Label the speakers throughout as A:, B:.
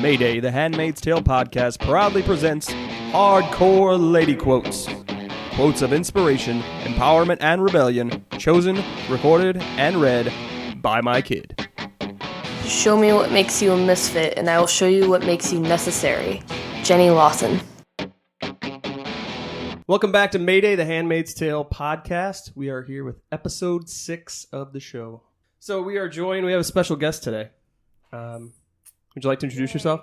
A: Mayday, the Handmaid's Tale podcast proudly presents Hardcore Lady Quotes. Quotes of inspiration, empowerment, and rebellion, chosen, recorded, and read by my kid.
B: Show me what makes you a misfit, and I will show you what makes you necessary. Jenny Lawson.
A: Welcome back to Mayday, the Handmaid's Tale podcast. We are here with episode 6 of the show. So we are joined, we have a special guest today. Would you like to introduce yourself?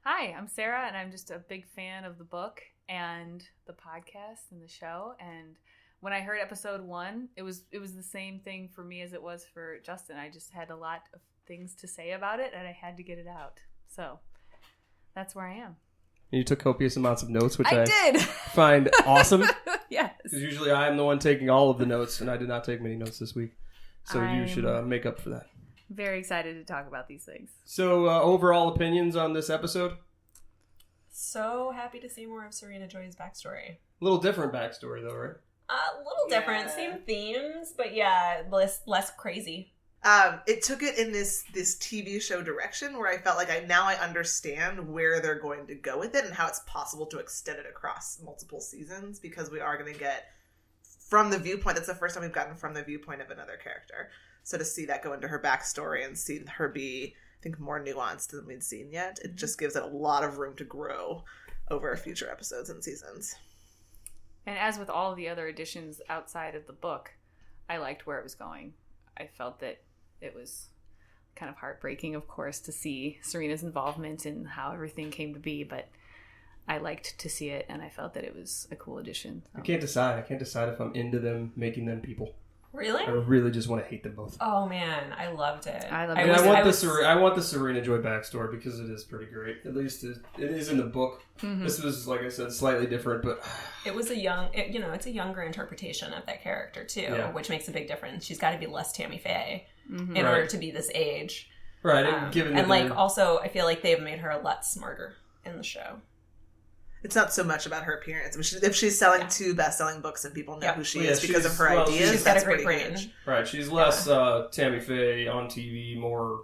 C: Hi, I'm Sarah, and I'm just a big fan of the book and the podcast and the show. And when I heard episode 1, it was the same thing for me as it was for Justin. I just had a lot of things to say about it, and I had to get it out. So that's where I am.
A: And you took copious amounts of notes, which
C: I did
A: find awesome.
C: Yes.
A: Because usually I'm the one taking all of the notes, and I did not take many notes this week. So you should make up for that.
C: Very excited to talk about these things.
A: So overall opinions on this episode?
D: So happy to see more of Serena Joy's backstory.
A: A little different backstory, though, right?
D: A little different. Same themes, but yeah, less crazy.
E: It took it in this TV show direction where I felt like I understand where they're going to go with it and how it's possible to extend it across multiple seasons, because we are going to get from the viewpoint. That's the first time we've gotten from the viewpoint of another character. So to see that go into her backstory and see her be, I think, more nuanced than we'd seen yet, it just gives it a lot of room to grow over future episodes and seasons.
C: And as with all of the other additions outside of the book, I liked where it was going. I felt that it was kind of heartbreaking, of course, to see Serena's involvement in how everything came to be, but I liked to see it, and I felt that it was a cool addition. So.
A: I can't decide if I'm into them making them people.
D: Really?
A: I really just want to hate them both.
D: Oh man, I loved it.
A: I want the Serena Joy backstory because it is pretty great. At least it is in the book. Mm-hmm. This was, like I said, slightly different, but
D: it was it's a younger interpretation of that character too, which makes a big difference. She's got to be less Tammy Faye in order to be this age,
A: right? And
D: also, I feel like they've made her a lot smarter in the show.
E: It's not so much about her appearance. I mean, if she's selling 2 best-selling books and people know who she is because of her ideas,
D: she's got a great brain.
A: Right, she's less Tammy Faye on TV, more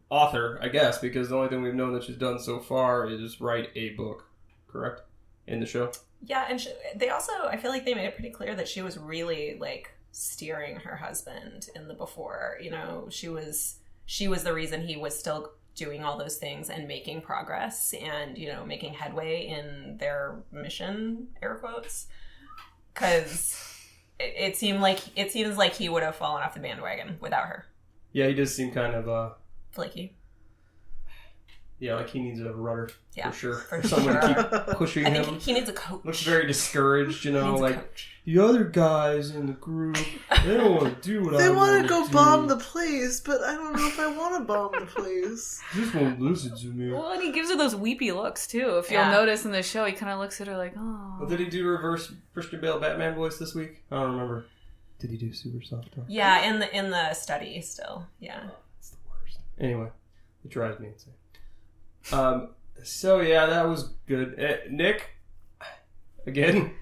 A: author, I guess, because the only thing we've known that she's done so far is write a book, correct? In the show?
D: Yeah, and they also, I feel like they made it pretty clear that she was really, like, steering her husband in the before. You know, she was the reason he was still doing all those things and making progress and, you know, making headway in their mission, air quotes, because it seems like he would have fallen off the bandwagon without her.
A: Yeah, he does seem kind of
D: flaky.
A: Yeah, like he needs a rudder, for sure.
D: For
A: someone
D: sure.
A: to keep pushing him.
D: I think he needs a coach.
A: Looks very discouraged, you know, like the other guys in the group, they don't want to do what I want to do.
E: They want to go bomb the place, but I don't know if I want to bomb the place.
A: They just won't listen to me.
C: Well, and he gives her those weepy looks, too. If you'll notice in the show, he kind of looks at her like, oh.
A: Well, did he do reverse Christian Bale Batman voice this week? I don't remember. Did he do super soft talk?
D: Yeah, in the study still. Yeah.
A: Oh, it's the worst. Anyway, it drives me insane. So yeah, that was good. Nick, again,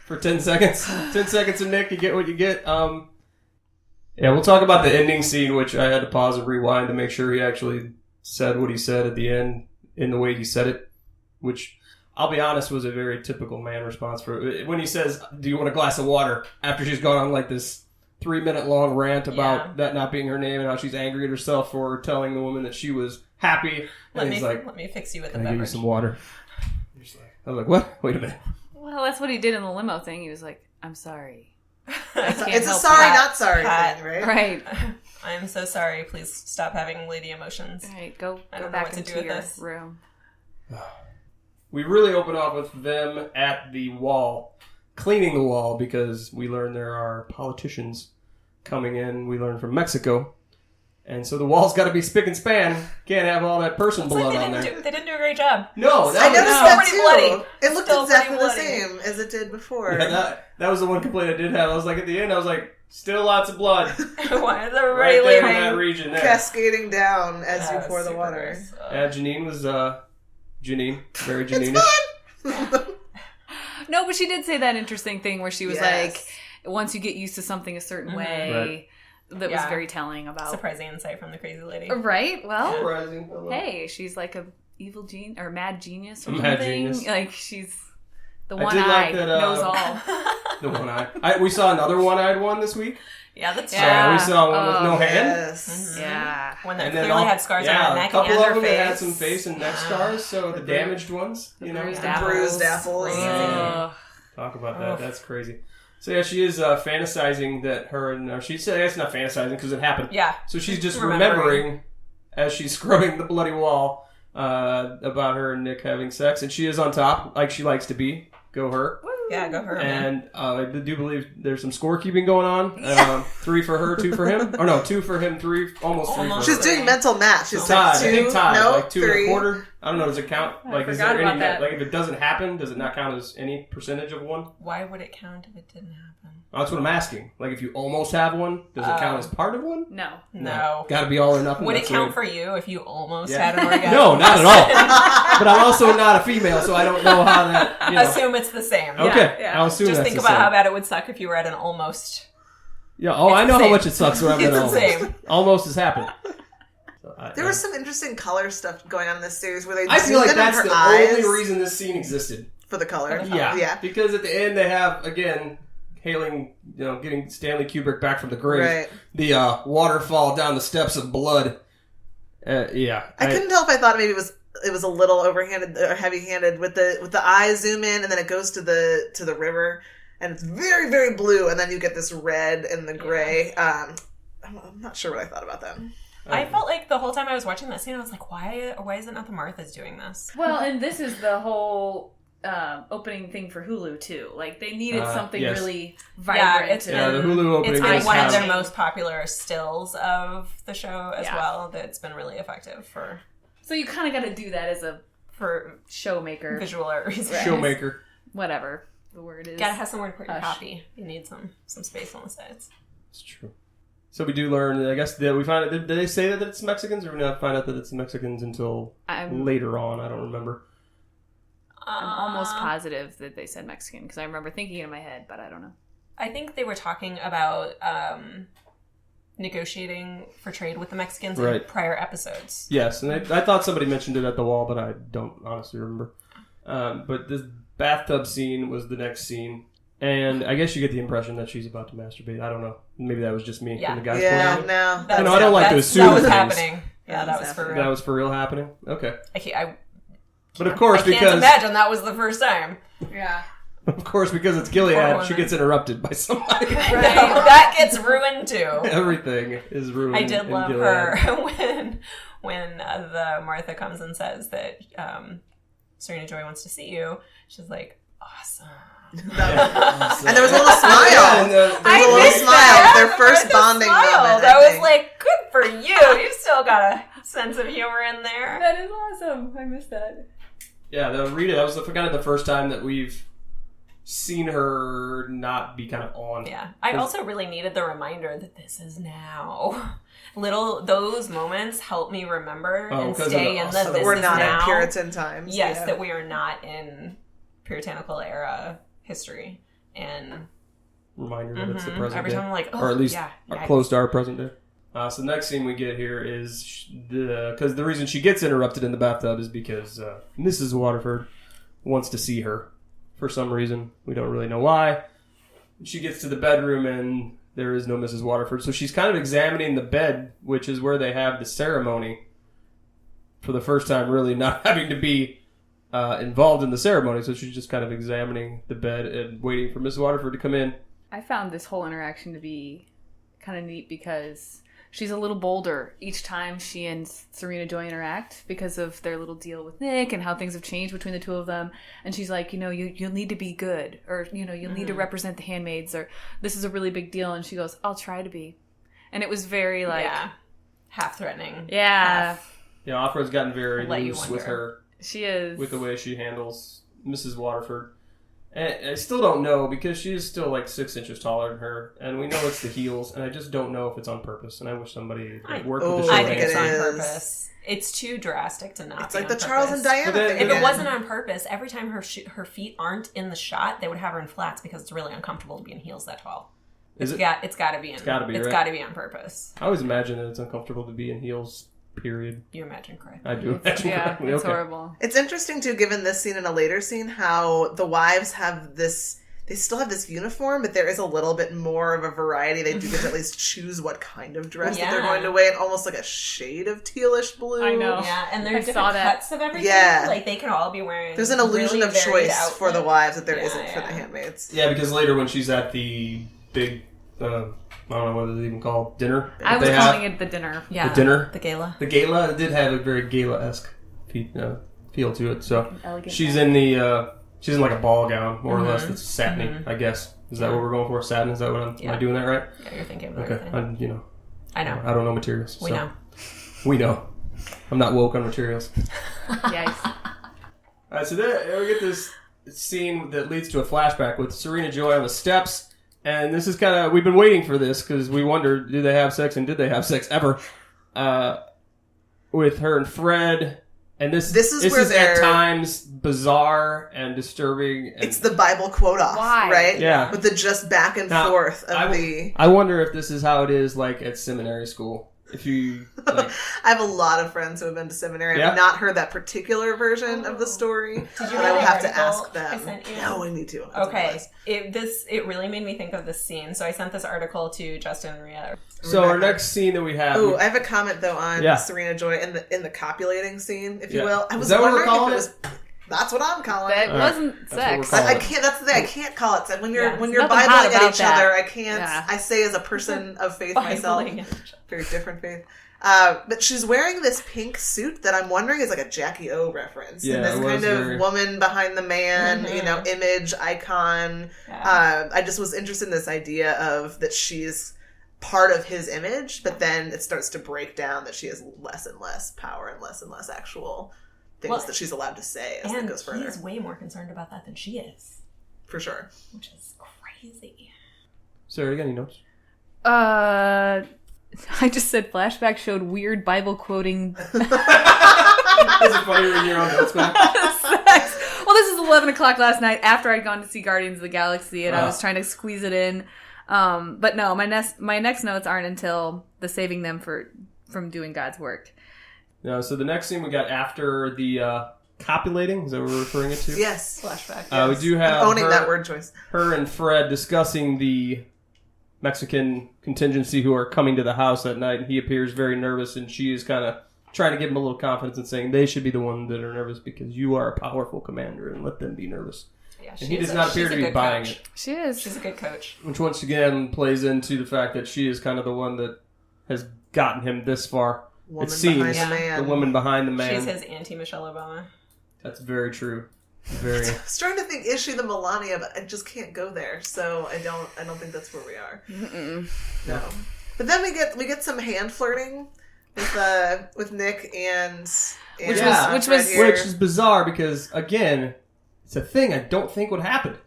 A: for 10 seconds. 10 seconds of Nick, you get what you get. Yeah, we'll talk about the ending scene, which I had to pause and rewind to make sure he actually said what he said at the end in the way he said it, which, I'll be honest, was a very typical man response for when he says, do you want a glass of water? After she's gone on like this 3-minute long rant about that not being her name and how she's angry at herself for telling the woman that she was happy. And
D: let me fix you with a beverage.
A: Give you some water. I was like, what? Wait a minute.
C: Well, that's what he did in the limo thing. He was like, I'm sorry.
E: It's a sorry, not sorry thing, right?
C: Right.
D: I'm so sorry. Please stop having lady emotions.
C: All right, go
D: back
C: back
D: into
C: your
D: this
C: room.
A: We really open off with them at the wall, cleaning the wall, because we learn there are politicians coming in. We learn from Mexico. And so the wall's got to be spick and span. Can't have all that person blood on there.
D: They didn't do a great job.
A: No,
E: I noticed that
D: pretty
E: too.
D: Bloody.
E: It looked exactly the same as it did before.
A: Yeah, that was the one complaint I did have. I was like, at the end, I was like, still lots of blood.
D: Why is everybody
A: right there
D: leaving?
A: in that region there.
E: Cascading down as you pour the water.
D: Gross.
A: Yeah, Janine was, very Janine.
E: It's fun!
C: No, but she did say that interesting thing where she was like, once you get used to something a certain way, that was very telling about...
D: Surprising insight from the crazy lady.
C: Right? Well,
A: Surprising.
C: hey, she's like a evil genius or mad genius or
A: Mad
C: something.
A: genius.
C: Like she's the
A: I
C: one
A: did
C: eye
A: like that,
C: knows all.
A: The one eye. We saw another one-eyed one this week.
D: Yeah, that's
A: So we saw one with no hand.
E: Yes.
C: Yeah.
D: One that
A: And then
D: clearly had scars on her neck
A: a couple
D: and
A: of
D: her
A: them
D: face.
A: that had some face and neck scars. So the damaged ones, you know.
C: bruised
E: Bruised apples.
C: Ugh.
A: Talk about that. That's crazy. So yeah, she is fantasizing that her and she said it's not fantasizing because it happened.
D: Yeah.
A: So she's just remembering as she's scrubbing the bloody wall about her and Nick having sex, and she is on top like she likes to be. Go her.
D: Yeah, go her, man.
A: And I do believe there's some scorekeeping going on. 3 for her, 2 for him. Or no, 2 for him, 3, almost 3 for her.
E: She's doing mental math. She's
A: tied.
E: like
A: I think tied.
E: no,
A: Like 2
E: 3.1/4.
A: I don't know. Does it count? Like, is there
C: forgot
A: any
C: about that.
A: like if it doesn't happen, does it not count as any percentage of one?
D: Why would it count if it didn't happen?
A: That's what I'm asking. Like, if you almost have one, does it count as part of one?
C: No.
D: No.
A: Got to be all or nothing.
D: Would it
A: That's
D: count
A: weird.
D: for you if you almost
A: Yeah.
D: had an orgasm?
A: No, not at all. But I'm also not a female, so I don't know how that. You know.
D: Assume it's the same.
A: Okay,
C: Yeah.
A: I'll assume
D: Just
A: that's
D: think
A: the
D: about
A: same.
D: how bad it would suck if you were at an almost.
A: Yeah. Oh,
D: It's
A: I
D: the
A: know how
D: same.
A: much it sucks when I'm at
D: It's the
A: almost.
D: same.
A: Almost has happened. So
E: There was some interesting color stuff going on in this series where they
A: I feel like
E: zoomed in on
A: that's
E: her
A: the
E: eyes
A: only reason this scene existed.
E: for the color.
A: Yeah.
E: Yeah.
A: Because at the end they have, again, hailing, getting Stanley Kubrick back from the grave.
E: Right.
A: The waterfall down the steps of blood. Yeah.
E: I couldn't tell if I thought maybe it was a little overhanded or heavy-handed with the eyes zoom in and then it goes to the river and it's very, very blue and then you get this red and the gray. I'm not sure what I thought about that.
D: I felt like the whole time I was watching that scene, I was like, why is it not the Marthas doing this?
C: Well, and this is the whole opening thing for Hulu too. Like they needed something
A: yes.
C: really vibrant.
D: it's
A: the Hulu opening
D: It's been
A: is
D: one of
A: kind
D: their
A: of-
D: most popular stills of the show as
C: Yeah.
D: well. That's been really effective for
C: So you kind of got to do that as a showmaker,
D: visual art reasons.
A: Showmaker.
C: whatever the word is.
D: Gotta have somewhere to put your
C: Hush.
D: copy. You need some space on the sides.
A: It's true. So we do learn, I guess, that we find out, did they say that it's Mexicans or we not find out that it's Mexicans until later on? I don't remember.
C: I'm almost positive that they said Mexican because I remember thinking it in my head, but I don't know.
D: I think they were talking about negotiating for trade with the Mexicans in
A: Right.
D: prior episodes.
A: Yes, and I thought somebody mentioned it at the wall, but I don't honestly remember. But this bathtub scene was the next scene. And I guess you get the impression that she's about to masturbate. I don't know. Maybe that was just me
D: Yeah.
A: from the guy's
E: Yeah,
A: point of view.
E: no.
D: That's-
A: I don't like to assume
D: that was
A: things.
D: happening. Yeah, that was for real.
A: That was for real happening? Okay. But of
D: I
A: course,
D: can't
A: because
D: imagine that was the first time.
C: Yeah.
A: it's Gilead, she gets interrupted by somebody.
D: That gets ruined too.
A: Everything is ruined.
D: I did
A: in
D: love
A: Gilead.
D: her when the Martha comes and says that Serena Joy wants to see you. She's like, awesome.
E: And there was a little smile.
A: And,
E: There was a little
D: missed
E: smile.
D: that.
E: Their first
D: Martha
E: bonding
D: smiled.
E: moment.
D: I was
E: think.
D: like, good for you. You still got a sense of humor in there.
C: That is awesome. I missed that.
A: Yeah, Rita, that was kind of the first time that we've seen her not be kind of on.
D: Yeah. I also really needed the reminder that this is now. Those moments help me remember and
A: 'cause of
D: stay
A: the-
D: in the
A: so
E: So
D: this
E: that we're
D: is
E: not
D: now.
E: in Puritan times.
D: Yes,
E: Yeah.
D: that we are not in puritanical era history. And
A: Reminder that it's the present
D: every
A: day.
D: time I'm like, oh,
A: or at least
D: yeah,
A: close to our present day. So the next scene we get here is because the reason she gets interrupted in the bathtub is because Mrs. Waterford wants to see her for some reason. We don't really know why. She gets to the bedroom and there is no Mrs. Waterford. So she's kind of examining the bed, which is where they have the ceremony for the first time, really not having to be involved in the ceremony. So she's just kind of examining the bed and waiting for Mrs. Waterford to come in.
C: I found this whole interaction to be kind of neat because she's a little bolder each time she and Serena Joy interact because of their little deal with Nick and how things have changed between the two of them. And she's like, you'll need to be good, or, you'll need to represent the handmaids, or this is a really big deal. And she goes, I'll try to be. And it was very like,
D: half threatening.
C: yeah,
A: Yeah, Offred's gotten very
D: Let you
A: loose with
D: wonder.
A: her,
C: she is.
A: with the way she handles Mrs. Waterford. And I still don't know because she is still like 6 inches taller than her, and we know it's the heels, and I just don't know if it's on purpose. And I wish somebody would work with the show.
D: I think it's on
E: is.
D: purpose. It's too drastic to not.
E: It's
D: be
E: like
D: on
E: the Charles
D: purpose.
E: and Diana
A: But then-
E: thing.
D: If it
E: again.
D: wasn't on purpose, every time her feet aren't in the shot, they would have her in flats because it's really uncomfortable to be in heels that tall.
A: Is it?
D: It's got to be. It's
A: gotta be,
D: It's
A: right?
D: got to be on purpose.
A: I always imagine that it's uncomfortable to be in heels period.
D: You imagine correctly.
A: I do imagine
C: Yeah,
A: correctly.
C: it's
A: Okay.
C: horrible.
E: It's interesting too, given this scene and a later scene, how the wives have this. They still have this uniform, but there is a little bit more of a variety. They do get to at least choose what kind of dress that they're going to wear, and almost like a shade of tealish blue.
C: I know.
D: Yeah, and
C: I
D: there's
C: saw
D: different
C: that.
D: cuts of everything.
E: Yeah.
D: Like, they can all be wearing
E: There's an illusion
D: really
E: of
D: varied
E: choice for the
D: outfits.
E: wives that there
D: Yeah,
E: not for the
D: yeah.
E: handmaids.
A: Yeah, because later when she's at the big, I don't know what it's even called, dinner.
C: I
A: that
C: was
A: they
C: calling
A: have,
C: it the dinner.
D: Yeah.
A: the dinner.
D: The gala.
A: The gala, it did have a very gala-esque feel to it. So
C: Elegant.
A: she's in the, she's in like a ball gown, more or less. That's satiny, I guess. Is that what we're going for? Satin? Is that what am I doing that right?
D: Yeah, you're thinking of
A: Okay,
D: everything.
A: I
D: I know.
A: I don't know materials.
D: We
A: so.
D: know.
A: We know. I'm not woke on materials.
C: Yikes.
A: All right, so then we get this scene that leads to a flashback with Serena Joy on the steps, and this is kind of, we've been waiting for this because we wondered, do they have sex and did they have sex ever? With her and Fred, and this
E: is where
A: at
E: they're-
A: times bizarre and disturbing. And
E: It's the Bible quote off,
C: Why?
E: right?
A: Yeah.
E: With the just back and
A: Now,
E: forth of the...
A: I wonder if this is how it is like at seminary school. If you like,
E: I have a lot of friends who have been to seminary.
A: Yeah?
E: I've not heard that particular version of the story.
D: Did you
E: but
D: read
E: I will
D: the
E: have to
D: article
E: ask them.
D: I sent you?
E: No, I need to. It's on my
D: Okay,
E: list.
D: it really made me think of this scene. So I sent this article to Justin and Rhea.
A: so our
E: Rebecca.
A: next scene that we have.
E: Ooh, I have a comment though on
A: Yeah.
E: Serena Joy in the copulating scene, if you
A: Yeah.
E: will. I
A: Is
E: was
A: that what we're
E: wondering if
A: calling
E: it was. That's what I'm calling
C: That
E: it.
A: All right.
C: wasn't
A: That's what we're
C: sex.
A: calling
E: I can't. That's the thing. I can't call it sex. When you're
D: Yeah,
E: when
D: there's
E: you're
C: nothing hot
E: Bibling at
C: about
E: each
C: that.
E: other, I can't.
C: Yeah.
E: I say as a person of faith myself,
D: Bibling.
E: very different faith. But she's wearing this pink suit that I'm wondering is like a Jackie O reference.
A: Yeah,
E: and this
A: it was
E: kind of
A: very-
E: woman behind the man,
D: Mhm.
E: image, icon.
D: Yeah.
E: I just was interested in this idea of that she's part of his image, but then it starts to break down that she has less and less power and less actual things
D: Well,
E: that she's allowed to say as it
D: And
E: goes further.
D: he's way more concerned about that than she is,
E: For sure.
D: which is crazy.
A: Sarah, you got any notes?
C: I just said flashback showed weird Bible quoting.
A: Is it funny when you're on notes, man?
C: Sex. Well, this is 11 o'clock last night after I'd gone to see Guardians of the Galaxy, and I
A: Wow.
C: was trying to squeeze it in. But no, my next notes aren't until the saving them from doing God's work.
A: No, so the next scene we got after the copulating, is that what we're referring it to?
E: Yes.
D: Flashback.
A: We do have
E: I'm owning
A: her,
E: that word choice.
A: her and Fred discussing the Mexican contingency who are coming to the house that night, and he appears very nervous, and she is kind of trying to give him a little confidence and saying they should be the one that are nervous because you are a powerful commander and let them be nervous.
D: Yeah,
A: And he does not appear to be buying it.
C: She is.
D: She's a good coach.
A: Which once again plays into the fact that she is kind of the one that has gotten him this far.
E: Woman
A: it seems
E: behind the
D: Yeah.
E: man.
A: the woman behind the man.
D: She's his anti-Michelle Obama.
A: That's very true. Very.
E: I was trying to think, is she the Melania? But I just can't go there, so I don't think that's where we are. No. But then we get some hand flirting with Nick and
C: Which
A: Yeah.
C: was
E: Fred here.
A: Which is bizarre because again, it's a thing I don't think would happen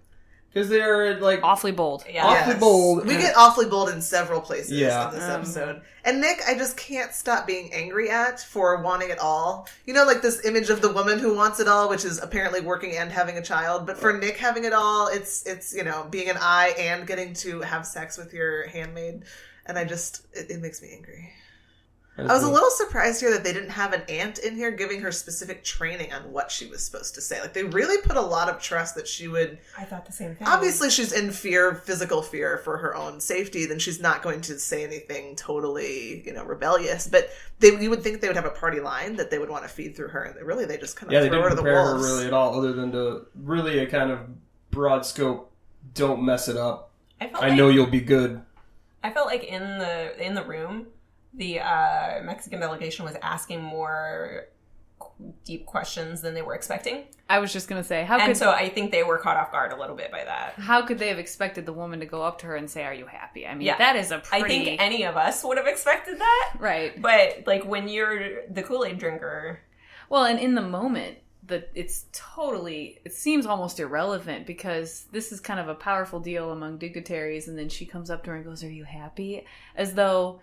A: because they're like
C: awfully bold.
D: Yeah.
A: awfully bold.
E: We
A: and-
E: get awfully bold in several places
A: Yeah.
E: in this episode. And Nick, I just can't stop being angry at for wanting it all. You know, like this image of the woman who wants it all, which is apparently working and having a child. But for Nick having it all, it's being an eye and getting to have sex with your handmaid. And it makes me angry. I was a little surprised here that they didn't have an aunt in here giving her specific training on what she was supposed to say. Like, they really put a lot of trust that she would...
D: I thought the same thing.
E: Obviously, she's in physical fear for her own safety, then she's not going to say anything totally, rebellious. But you would think they would have a party line that they would want to feed through her, and they just kind of
A: they
E: throw her
A: didn't
E: to the
A: prepare her
E: wolves.
A: really at all, other than to really a kind of broad scope. Don't mess it up. I know you'll be good.
D: I felt like in the room, the Mexican delegation was asking more deep questions than they were expecting.
C: I was just gonna say,
D: So I think they were caught off guard a little bit by that.
C: how could they have expected the woman to go up to her and say, "Are you happy?" I mean,
D: Yeah.
C: that is a
D: I
C: pretty
D: think any of us would have expected that.
C: right.
D: But like when you're the Kool-Aid drinker,
C: Well, and in the moment, it seems almost irrelevant because this is kind of a powerful deal among dignitaries, and then she comes up to her and goes, "Are you happy?" As though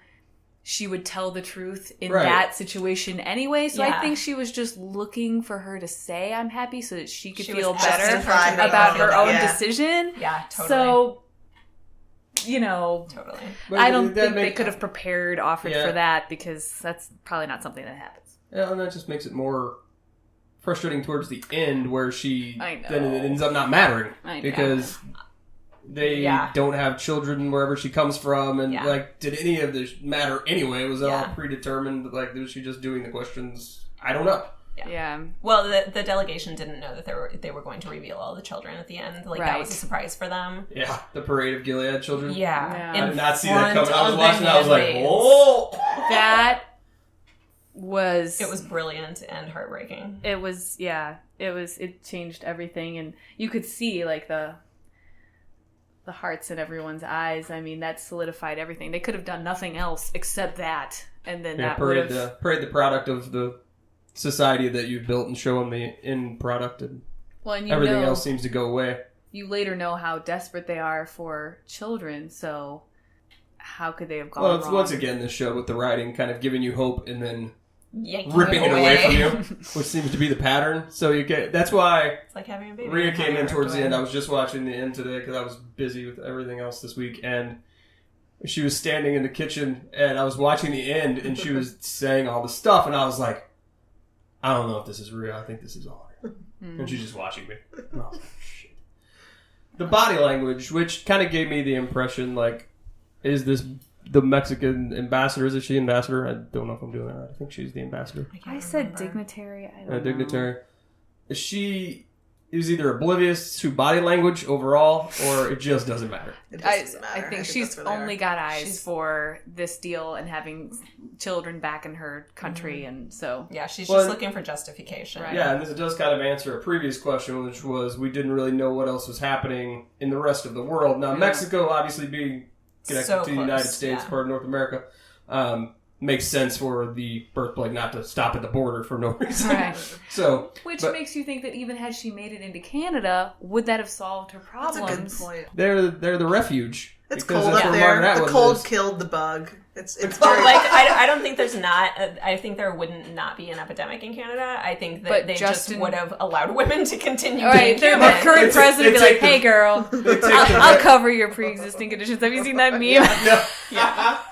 C: she would tell the truth in
A: Right.
C: that situation anyway. So
D: Yeah.
C: I think she was just looking for her to say, "I'm happy," so that she could
D: She
C: feel
D: was
C: better
D: justifying her
C: about
D: own
C: her own
E: yeah.
C: decision.
D: yeah, totally.
C: So you know,
D: Totally.
A: But
C: I don't
A: that
C: think they
A: make-
C: could have offered
A: Yeah.
C: for that because that's probably not something that happens.
A: Yeah, and that just makes it more frustrating towards the end, where she
C: I know.
A: then it ends up not mattering
C: I know.
A: because they
D: Yeah.
A: don't have children wherever she comes from, and
D: Yeah.
A: like, did any of this matter anyway? Was it all
D: Yeah.
A: predetermined? Like, was she just doing the questions? I don't know.
C: Yeah.
D: Well, the delegation didn't know that they were going to reveal all the children at the end. Like, that was a
C: Right.
D: surprise for them.
A: Yeah, the Parade of Gilead children.
D: Yeah.
C: Yeah.
A: I did not see that
D: front
A: coming. I was
D: of
A: watching
D: the
A: that. I was like,
D: handmaids.
A: oh.
C: That was...
D: It was brilliant and heartbreaking.
C: It changed everything, and you could see, like, the hearts in everyone's eyes. I mean, that solidified everything. They could have done nothing else except that, and then
A: Yeah,
C: that would
A: parade
C: have...
A: the product of the society that you've built and show them the end product, and
C: Well, and you
A: everything
C: know,
A: else seems to go away.
C: you later know how desperate they are for children, so how could they have gone
A: Well, it's
C: wrong?
A: once again this show with the writing kind of giving you hope and then
D: Yanking
A: ripping it away from you, which seems to be the pattern. So you get that's why
D: It's like having a baby.
A: Rhea came in
D: Ripped
A: towards the
D: away.
A: end. I was just watching the end today because I was busy with everything else this week, and she was standing in the kitchen, and I was watching the end, and she was saying all the stuff, and I was like, I don't know if this is real. I think this is all real. And she's just watching me. And I was like, shit. The body language, which kind of gave me the impression, like, is this the Mexican ambassador? Is she ambassador? I don't know if I'm doing that right. I think she's the ambassador.
C: I said dignitary. I don't know.
A: Dignitary. She is either oblivious to body language overall, or it just doesn't matter.
E: It just
C: I
E: doesn't matter.
C: think
E: that's
C: she's
E: where they are.
C: only got eyes
D: She's-
C: for this deal and having children back in her country, and so
D: Yeah, she's
A: Well,
D: just looking for justification.
C: Right.
A: Yeah, and this does kind of answer a previous question, which was we didn't really know what else was happening in the rest of the world. Now, Mexico, obviously being connected
D: So
A: to the United
D: close,
A: States,
D: yeah.
A: part of North America, makes sense for the birth plague not to stop at the border for no reason.
C: Right.
A: So,
C: which
A: but
C: makes you think that even had she made it into Canada, would that have solved her
E: That's a good
C: problems?
E: point.
A: they're the refuge.
E: It's
A: because
E: cold
A: that's
E: up
A: where
E: there.
A: Margaret
E: The
A: Atwood
E: cold
A: lives.
E: killed the bug. It's
D: But
E: very
D: like, I don't think there's not. I think there wouldn't not be an epidemic in Canada. I think that
C: But
D: they
C: Justin-
D: just would have allowed women to continue
C: All right,
D: being
C: the
D: human.
C: current
A: It's-
C: president would be
A: it's
C: like, "Hey, girl,
A: take
C: I'll cover your pre-existing conditions." Have you seen that meme?
A: No.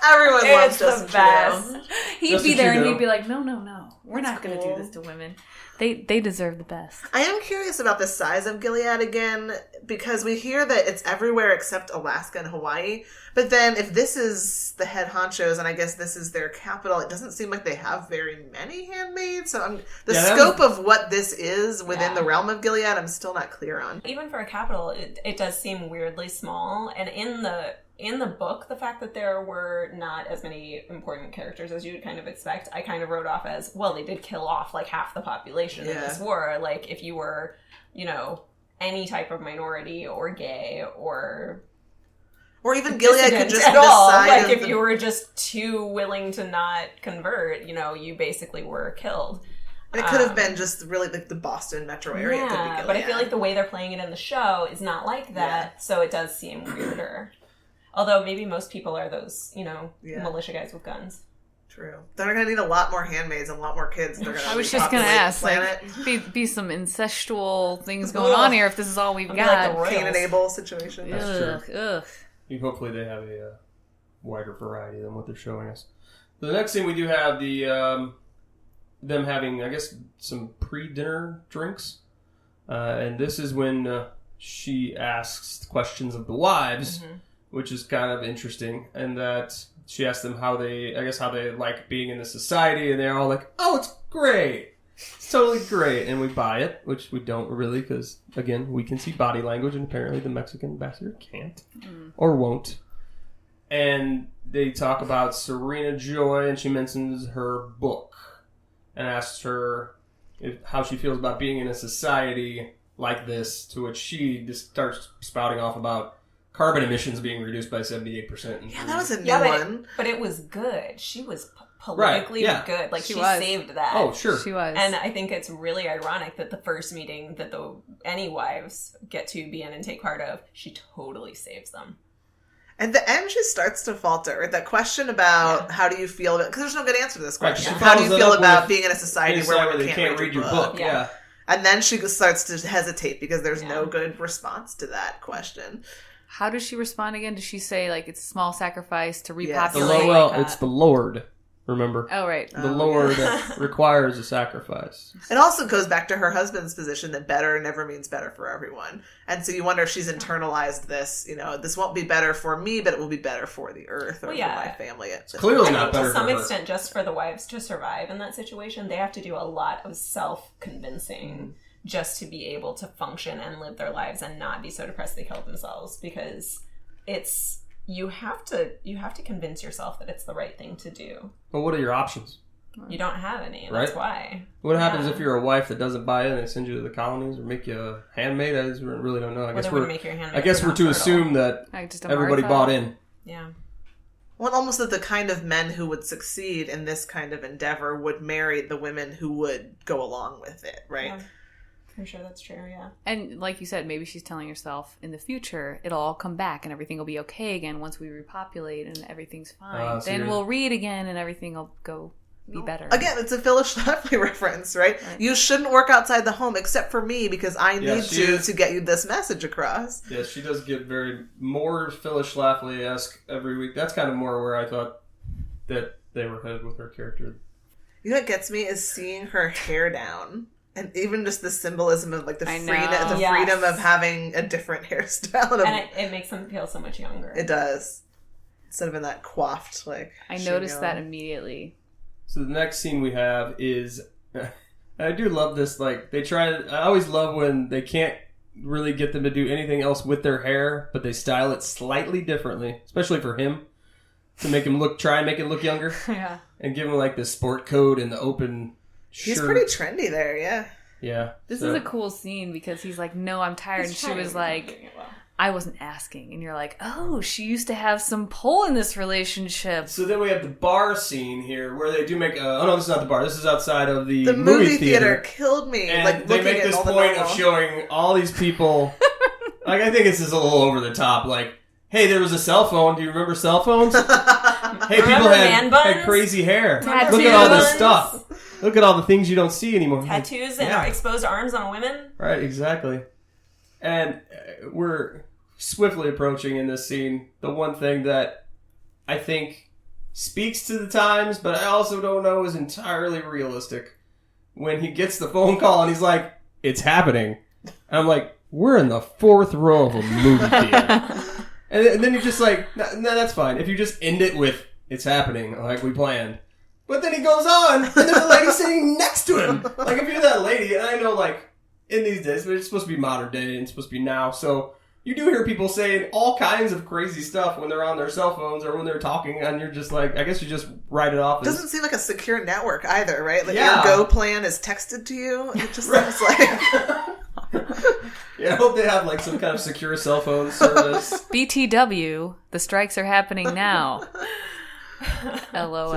E: everyone loves
D: It's the
E: Justin
D: best.
E: Trudeau.
C: He'd
A: Justin
C: be there and
A: Trudeau.
C: he'd be like, "No, we're not going to do
E: cool.
C: this to women. They deserve the best."
E: I am curious about the size of Gilead again, because we hear that it's everywhere except Alaska and Hawaii. But then if this is the head honchos, and I guess this is their capital, it doesn't seem like they have very many handmaids. So the
A: Yeah, that
E: scope of what this is within
D: Yeah.
E: the realm of Gilead, I'm still not clear on.
D: Even for a capital, it does seem weirdly small. And in the book, the fact that there were not as many important characters as you would kind of expect, I kind of wrote off as, well, they did kill off like half the population in this war. Like, if you were, any type of minority or gay or
E: even Gilead could
D: dissident
E: just
D: at all,
E: decide
D: like
E: if
D: if you were just too willing to not convert, you basically were killed.
E: And it could have been just really like the Boston metro area. It could be Gilead.
D: But I feel like the way they're playing it in the show is not like that, so it does seem weirder. Although maybe most people are those, militia guys with guns.
E: True. They're going to need a lot more handmaids and a lot more kids. They're gonna
C: I was just going to
E: repopulate
C: ask,
E: the planet.
C: like, be some incestual things going on here if this is all we've
D: Like
C: got.
D: the
E: Cain and
D: Royals.
E: Abel situation.
A: That's true.
C: Ugh.
A: Hopefully they have a wider variety than what they're showing us. The next thing we do have them having, I guess, some pre-dinner drinks. And this is when she asks questions of the wives, which is kind of interesting. And that she asks them how they like being in the society. And they're all like, oh, it's great. It's totally great. And we buy it, which we don't really because, again, we can see body language. And apparently the Mexican ambassador can't or won't. And they talk about Serena Joy, and she mentions her book and asks her how she feels about being in a society like this, to which she just starts spouting off about carbon emissions being reduced by 78%.
E: Yeah, that was a new one.
D: But it was good. She was politically good. Like, she
C: was.
D: saved that.
A: Oh, sure.
C: She was.
D: And I think it's really ironic that the first meeting that any wives get to be in and take part of, she totally saves them.
E: At the end, she starts to falter. Right? That question about how do you feel about... Because there's no good answer to this
A: Right,
E: question.
A: she
E: How do you
A: follows it
E: feel
A: up
E: about
A: with
E: being in a society where women can't read your book?
A: Yeah.
E: And then she starts to hesitate because there's no good response to that question.
C: How does she respond again? Does she say, like, it's a small sacrifice to
E: Yes.
C: repopulate?
A: It's the Lord. Remember?
C: Oh, right.
A: The Lord requires a sacrifice.
E: It also goes back to her husband's position that better never means better for everyone. And so you wonder if she's internalized this, this won't be better for me, but it will be better for the earth or for my family.
A: It's clearly
D: I
A: not
D: think
A: better
D: to some
A: for her.
D: extent, just for the wives to survive in that situation, they have to do a lot of self-convincing just to be able to function and live their lives and not be so depressed they kill themselves, because it's... You have to convince yourself that it's the right thing to do.
A: Well, what are your options?
D: You don't have any, and
A: Right.
D: that's why.
A: What happens if you're a wife that doesn't buy in and they send you to the colonies or make you a handmaid? I just really don't know. I guess we're to assume that
C: Like just a
A: everybody
C: Martha?
A: bought in.
D: Yeah.
E: Well, almost that the kind of men who would succeed in this kind of endeavor would marry the women who would go along with it, right?
D: Yeah. I'm sure that's true, yeah.
C: And like you said, maybe she's telling herself in the future it'll all come back and everything will be okay again once we repopulate and everything's fine.
A: So
C: then we'll read again and everything will be better.
E: Again, it's a Phyllis Schlafly reference, right? You shouldn't work outside the home except for me because I need to get you this message across.
A: Yes, she does get more Phyllis Schlafly-esque every week. That's kind of more where I thought that they were headed with her character.
E: You know what gets me is seeing her hair down. And even just the symbolism of like the freedom of having a different hairstyle.
D: And it makes them feel so much younger.
E: It does. Instead of in that coiffed,
C: I noticed that immediately.
A: So the next scene we have is... I do love this, like, I always love when they can't really get them to do anything else with their hair, but they style it slightly differently, especially for him, to make him try and make it look younger.
C: Yeah.
A: And give him like the sport coat and the open...
E: He's
A: shirt.
E: pretty trendy there, yeah.
A: Yeah.
C: This is a cool scene because he's like, no, I'm tired. And she was like, I wasn't asking. And you're like, oh, she used to have some pull in this relationship.
A: So then we have the bar scene here where they do make oh no, this is not the bar. This is outside of the
E: movie theater. Killed me.
A: And
E: like
A: they make this point of showing all these people. Like, I think this is a little over the top. Like, hey, there was a cell phone. Do you remember cell phones? Hey, people had crazy hair.
C: Tattoos.
A: Look at all this stuff. Look at all the things you don't see anymore.
D: Tattoos and exposed arms on women.
A: Right, exactly. And we're swiftly approaching in this scene the one thing that I think speaks to the times, but I also don't know is entirely realistic. When he gets the phone call and he's like, it's happening. And I'm like, we're in the fourth row of a movie theater. And then you're just like, no, that's fine. If you just end it with, it's happening, like we planned. But then he goes on, and there's a lady sitting next to him. Like, if you're that lady, and I know, like, in these days, but it's supposed to be modern day, and it's supposed to be now, so you do hear people saying all kinds of crazy stuff when they're on their cell phones or when they're talking, and you're just like, I guess you just write it off as...
E: Doesn't seem like a secure network either, right? Like, your Go plan is texted to you. It just seems like...
A: Yeah, I hope they have, like, some kind of secure cell phone service.
C: BTW, the strikes are happening now. LOL.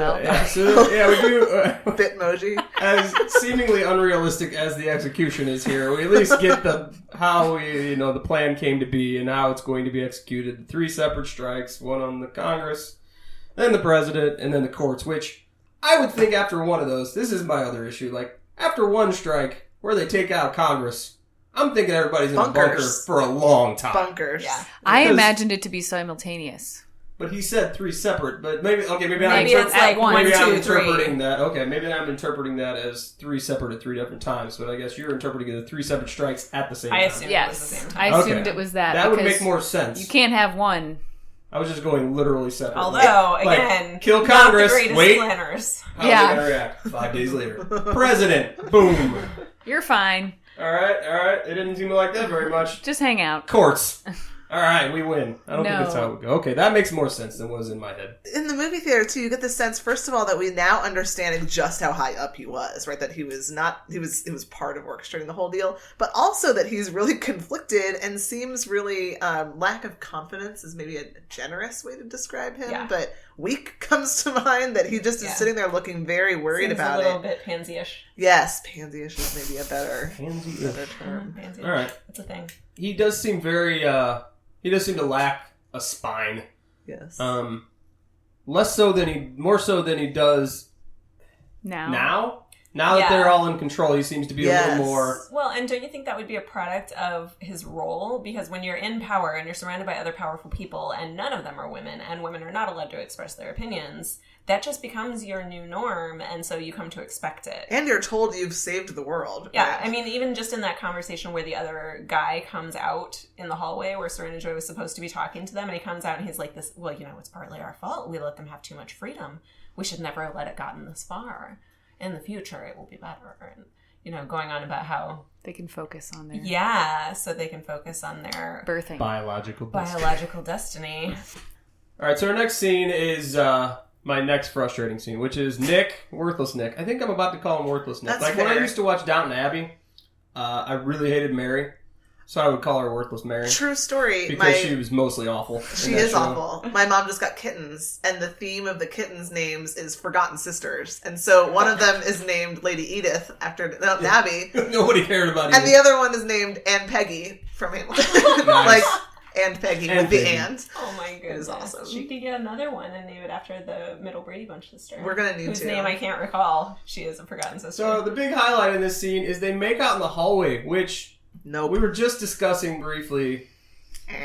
A: So, we do...
E: Bitmoji.
A: As seemingly unrealistic as the execution is here, we at least get how the plan came to be and how it's going to be executed. 3 separate strikes, one on the Congress, then the president, and then the courts, which I would think after one of those, this is my other issue, like, after one strike where they take out Congress, I'm thinking everybody's in a bunker for a long time.
E: Bunkers.
D: Yeah.
C: I imagined it to be simultaneous.
A: But he said 3 separate, but maybe
D: it's like
A: maybe I'm
D: 1, 2, 3.
A: interpreting that. Okay, maybe I'm interpreting that as 3 separate at 3 different times, but I guess you're interpreting it as 3 separate strikes at the same time.
D: I assumed it was the same time.
C: I assumed it was that.
A: That would make more sense.
C: You can't have one.
A: I was just going literally separate.
D: Although, again,
A: kill Congress,
D: not the
A: wait.
D: Planners.
A: How's it going to react? 5 days later. President, boom.
C: You're fine.
A: All right. It didn't seem like that very much.
C: Just hang out.
A: Courts. All right, we win. I don't think that's how it would go. Okay, that makes more sense than was in my head.
E: In the movie theater, too, you get the sense, first of all, that we now understand just how high up he was, right? That he was part of orchestrating the whole deal, but also that he's really conflicted and seems really, lack of confidence is maybe a generous way to describe him, but weak comes to mind, that he just is sitting there looking very worried about it.
D: Seems a little bit pansy-ish.
E: Yes, pansy-ish is maybe a better term.
D: Pansy-ish.
A: All right.
D: That's a thing.
A: He does seem very, he does seem to lack a spine.
E: Yes.
A: More so than he does
C: now.
A: Now that they're all in control, he seems to be a little more...
D: Well, and don't you think that would be a product of his role? Because when you're in power and you're surrounded by other powerful people and none of them are women and women are not allowed to express their opinions, that just becomes your new norm, and so you come to expect it.
E: And you're told you've saved the world.
D: Yeah,
E: right?
D: I mean, even just in that conversation where the other guy comes out in the hallway where Serena Joy was supposed to be talking to them, and he comes out and he's like, "This, well, it's partly our fault. We let them have too much freedom. We should never have let it gotten this far. In the future, it will be better." And, going on about how...
C: They can focus on their...
D: Yeah, so they can focus on their...
C: birthing.
D: Biological destiny.
A: All right, so our next scene is my next frustrating scene, which is Nick, Worthless Nick. I think I'm about to call him Worthless Nick.
E: That's
A: when I
E: fair.
A: used to watch Downton Abbey, I really hated Mary, so I would call her Worthless Mary.
E: True story.
A: Because she was mostly awful.
E: She is awful. My mom just got kittens, and the theme of the kittens' names is Forgotten Sisters. And so one of them is named Lady Edith after Downton Abbey.
A: Nobody cared about Edith.
E: And the other one is named Aunt Peggy from Hamilton.
A: Nice.
E: Aunt Peggy
A: Aunt
E: with the
A: Peggy.
E: aunt.
D: Oh my goodness.
E: Is awesome.
D: She could get another one and name it after the middle Brady Bunch sister.
E: We're going to need
D: whose
E: to.
D: name I can't recall. She is a forgotten sister.
A: So the big highlight in this scene is they make out in the hallway, which
E: Nope.
A: we were just discussing briefly.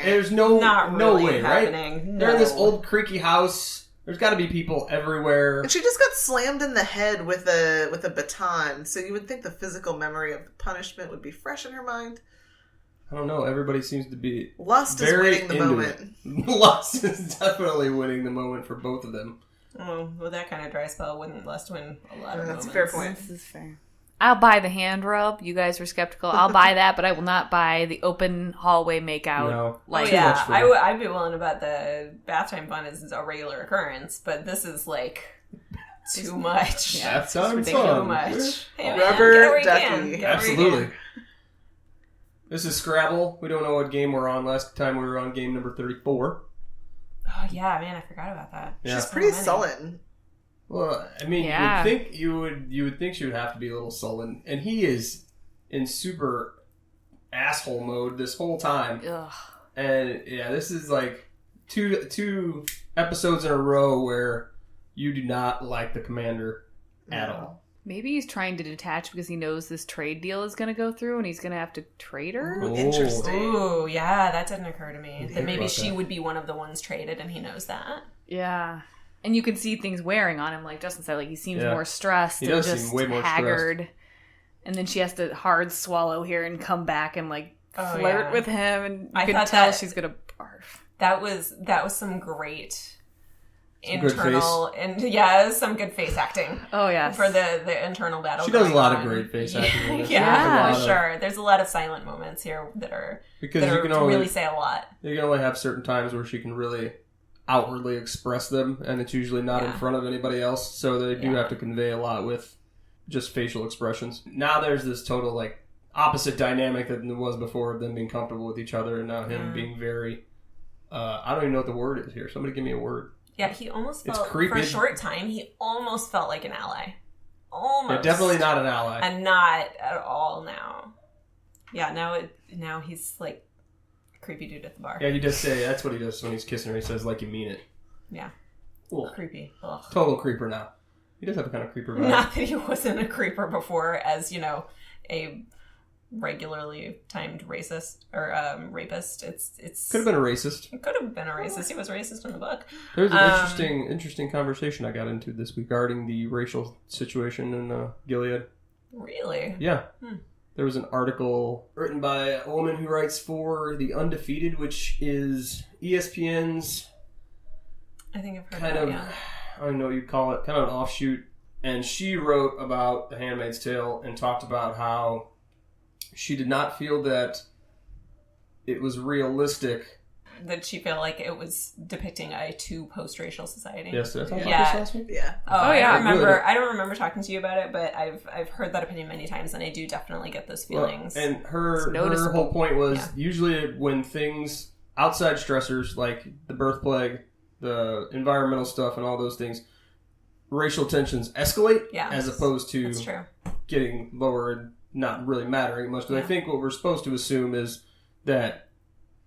A: There's no way,
D: happening.
A: right?
D: No.
A: They're in this old creaky house. There's got to be people everywhere.
E: And she just got slammed in the head with a baton, so you would think the physical memory of the punishment would be fresh in her mind.
A: I don't know. Everybody seems to be
E: Lust is
A: very
E: winning the
A: into
E: moment.
A: it. Lust is definitely winning the moment for both of them.
D: Oh, with that kind of dry spell, wouldn't Lust win a lot of
E: That's
D: moments?
E: a fair point.
C: This is fair. I'll buy the hand rub. You guys were skeptical. I'll buy that, but I will not buy the open hallway makeout.
A: No.
C: Like,
A: Too much
D: yeah,
A: for me.
D: I'd be willing to bet the bath time fun is a regular occurrence, but this is like too much.
C: Yeah,
A: Bath time
D: Too
A: fun.
D: much. Hey, man,
E: Rubber
D: get where you
E: ducky.
D: can. Get where you
A: Absolutely.
D: can.
A: This is Scrabble. We don't know what game we're on. Last time we were on game number 34.
D: Oh yeah, man, I forgot about that.
A: Yeah.
E: She's pretty
D: So many.
E: sullen.
A: Well, I mean,
C: Yeah.
A: you would think she would have to be a little sullen, and he is in super asshole mode this whole time.
C: ugh.
A: And yeah, this is like two episodes in a row where you do not like the commander at all.
C: Maybe he's trying to detach because he knows this trade deal is going to go through and he's going to have to trade her.
E: Ooh,
A: Oh.
E: interesting.
D: Ooh, yeah, that didn't occur to me.
A: Didn't
D: That maybe
A: about
D: she
A: that.
D: would be one of the ones traded, and he knows that.
C: Yeah. And you can see things wearing on him, like Justin said. Like he seems
A: Yeah.
C: more stressed
A: He
C: and
A: does
C: just
A: seem way more
C: haggard. And then she has to hard swallow here and come back and like
D: Oh,
C: flirt
D: yeah.
C: with him, and you
D: I
C: can
D: thought
C: tell
D: that-
C: she's gonna barf.
D: That was some great
A: Some good
D: internal and yeah, some good face acting
C: Oh yeah,
D: for the internal battle.
A: She does a
D: going
A: lot of
D: on.
A: great face acting in this.
D: Yeah,
A: There's a
D: for
A: lot of-
D: sure. There's a lot of silent moments here that are
A: Because you can
D: really
A: only
D: say a lot.
A: have certain times where she can really outwardly express them, and it's usually not in
D: Yeah.
A: front of anybody else, so they do
D: Yeah.
A: have to convey a lot with just facial expressions. Now there's this total like opposite dynamic that there was before of them being comfortable with each other, and now him being very I don't even know what the word is here. Somebody give me a word.
D: Yeah, he almost
A: It's
D: felt for
A: creepy.
D: a short time. He almost felt like an ally. Almost.
A: Yeah, definitely not an ally.
D: And not at all now. Yeah, now he's like a creepy dude at the bar.
A: Yeah, he does say that's what he does when he's kissing her. He says like you mean it.
D: Yeah.
A: Cool.
D: Creepy. Ugh.
A: Total creeper now. He does have a kind of creeper vibe.
D: Not that he wasn't a creeper before, as a regularly timed racist or rapist. It's
A: Could have been a racist.
D: It could have been a racist. He was racist in the book.
A: There's an interesting conversation I got into this week regarding the racial situation in Gilead.
D: Really?
A: Yeah. There was an article written by a woman who writes for The Undefeated, which is ESPN's
D: I think I've heard
A: kind
D: that.
A: of,
D: Yeah.
A: I don't know what you'd call it, kind of an offshoot. And she wrote about The Handmaid's Tale and talked about how she did not feel that it was realistic.
D: Did she feel like it was depicting a too post-racial society?
A: Yes, did I talk about
D: Yeah.
A: this last week?
E: Yeah.
D: Oh,
C: yeah.
D: I don't remember.
A: Really?
D: I don't remember talking to you about it, but I've heard that opinion many times, and I do definitely get those feelings.
A: Well, and her
C: noticeable.
A: whole point was
D: Yeah.
A: usually when things, outside stressors like the birth plague, the environmental stuff and all those things, racial tensions escalate
D: Yeah.
A: as opposed to
D: That's true.
A: getting lower and not really mattering much. Because I
D: Yeah.
A: think what we're supposed to assume is that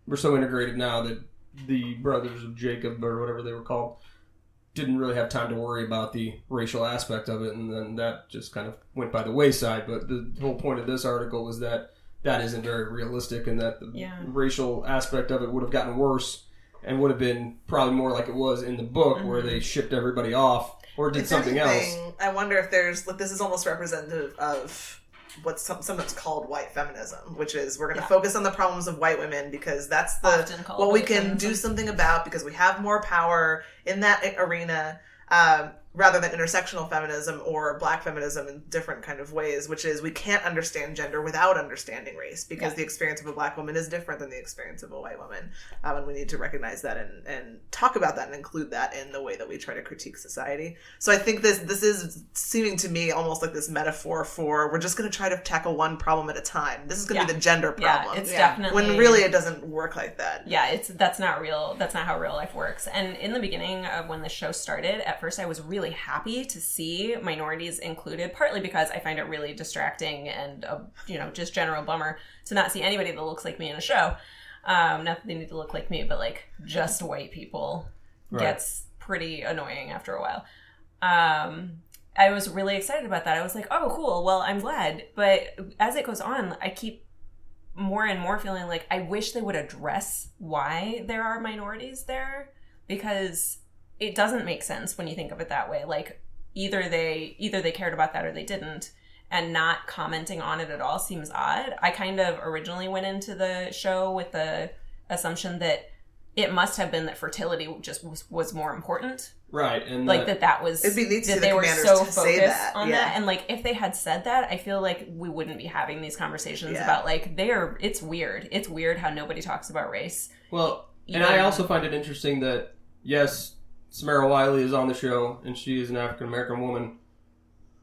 A: we're so integrated now that the brothers of Jacob or whatever they were called didn't really have time to worry about the racial aspect of it, and then that just kind of went by the wayside. But the whole point of this article was that isn't very realistic, and that the racial aspect of it would have gotten worse and would have been probably more like it was in the book, where they shipped everybody off or did something else.
E: I wonder if there's, like, this is almost representative of what's sometimes called white feminism, which is we're going to focus on the problems of white women because that's what we can do something about, because we have more power in that arena, rather than intersectional feminism or black feminism in different kind of ways, which is we can't understand gender without understanding race, because the experience of a black woman is different than the experience of a white woman. And we need to recognize that and talk about that and include that in the way that we try to critique society. So I think this is seeming to me almost like this metaphor for we're just going to try to tackle one problem at a time. This is going to be the gender problem.
D: Yeah, it's definitely...
E: When really it doesn't work like that.
D: Yeah, that's not real. That's not how real life works. And in the beginning of when the show started, at first I was really happy to see minorities included, partly because I find it really distracting and just general bummer to not see anybody that looks like me in a show. Not that they need to look like me, but like just white people gets pretty annoying after a while. I was really excited about that. I was like, oh, cool. Well, I'm glad. But as it goes on, I keep more and more feeling like I wish they would address why there are minorities there, because it doesn't make sense when you think of it that way. Like either they cared about that or they didn't, and not commenting on it at all seems odd. I kind of originally went into the show with the assumption that it must have been that fertility just was more important.
A: Right. And
D: like that was,
E: it'd be neat to
D: that
E: see
D: they
E: the
D: were
E: commanders
D: so
E: to say
D: focused
E: that.
D: on that. And like, if they had said that, I feel like we wouldn't be having these conversations about like, it's weird. It's weird how nobody talks about race.
A: Well, and I also find it interesting that, yes, Samara Wiley is on the show, and she is an African-American woman.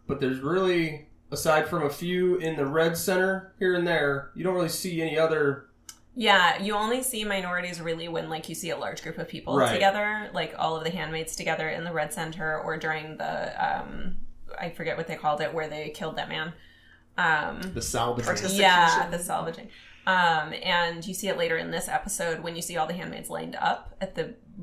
A: But there's really, aside from a few in the Red Center here and there, you don't really see any other...
D: Yeah, you only see minorities really when, like, you see a large group of people together, like all of the handmaids together in the Red Center, or during the, I forget what they called it, where they killed that man.
A: The salvaging.
D: Yeah, the salvaging. And you see it later in this episode when you see all the handmaids lined up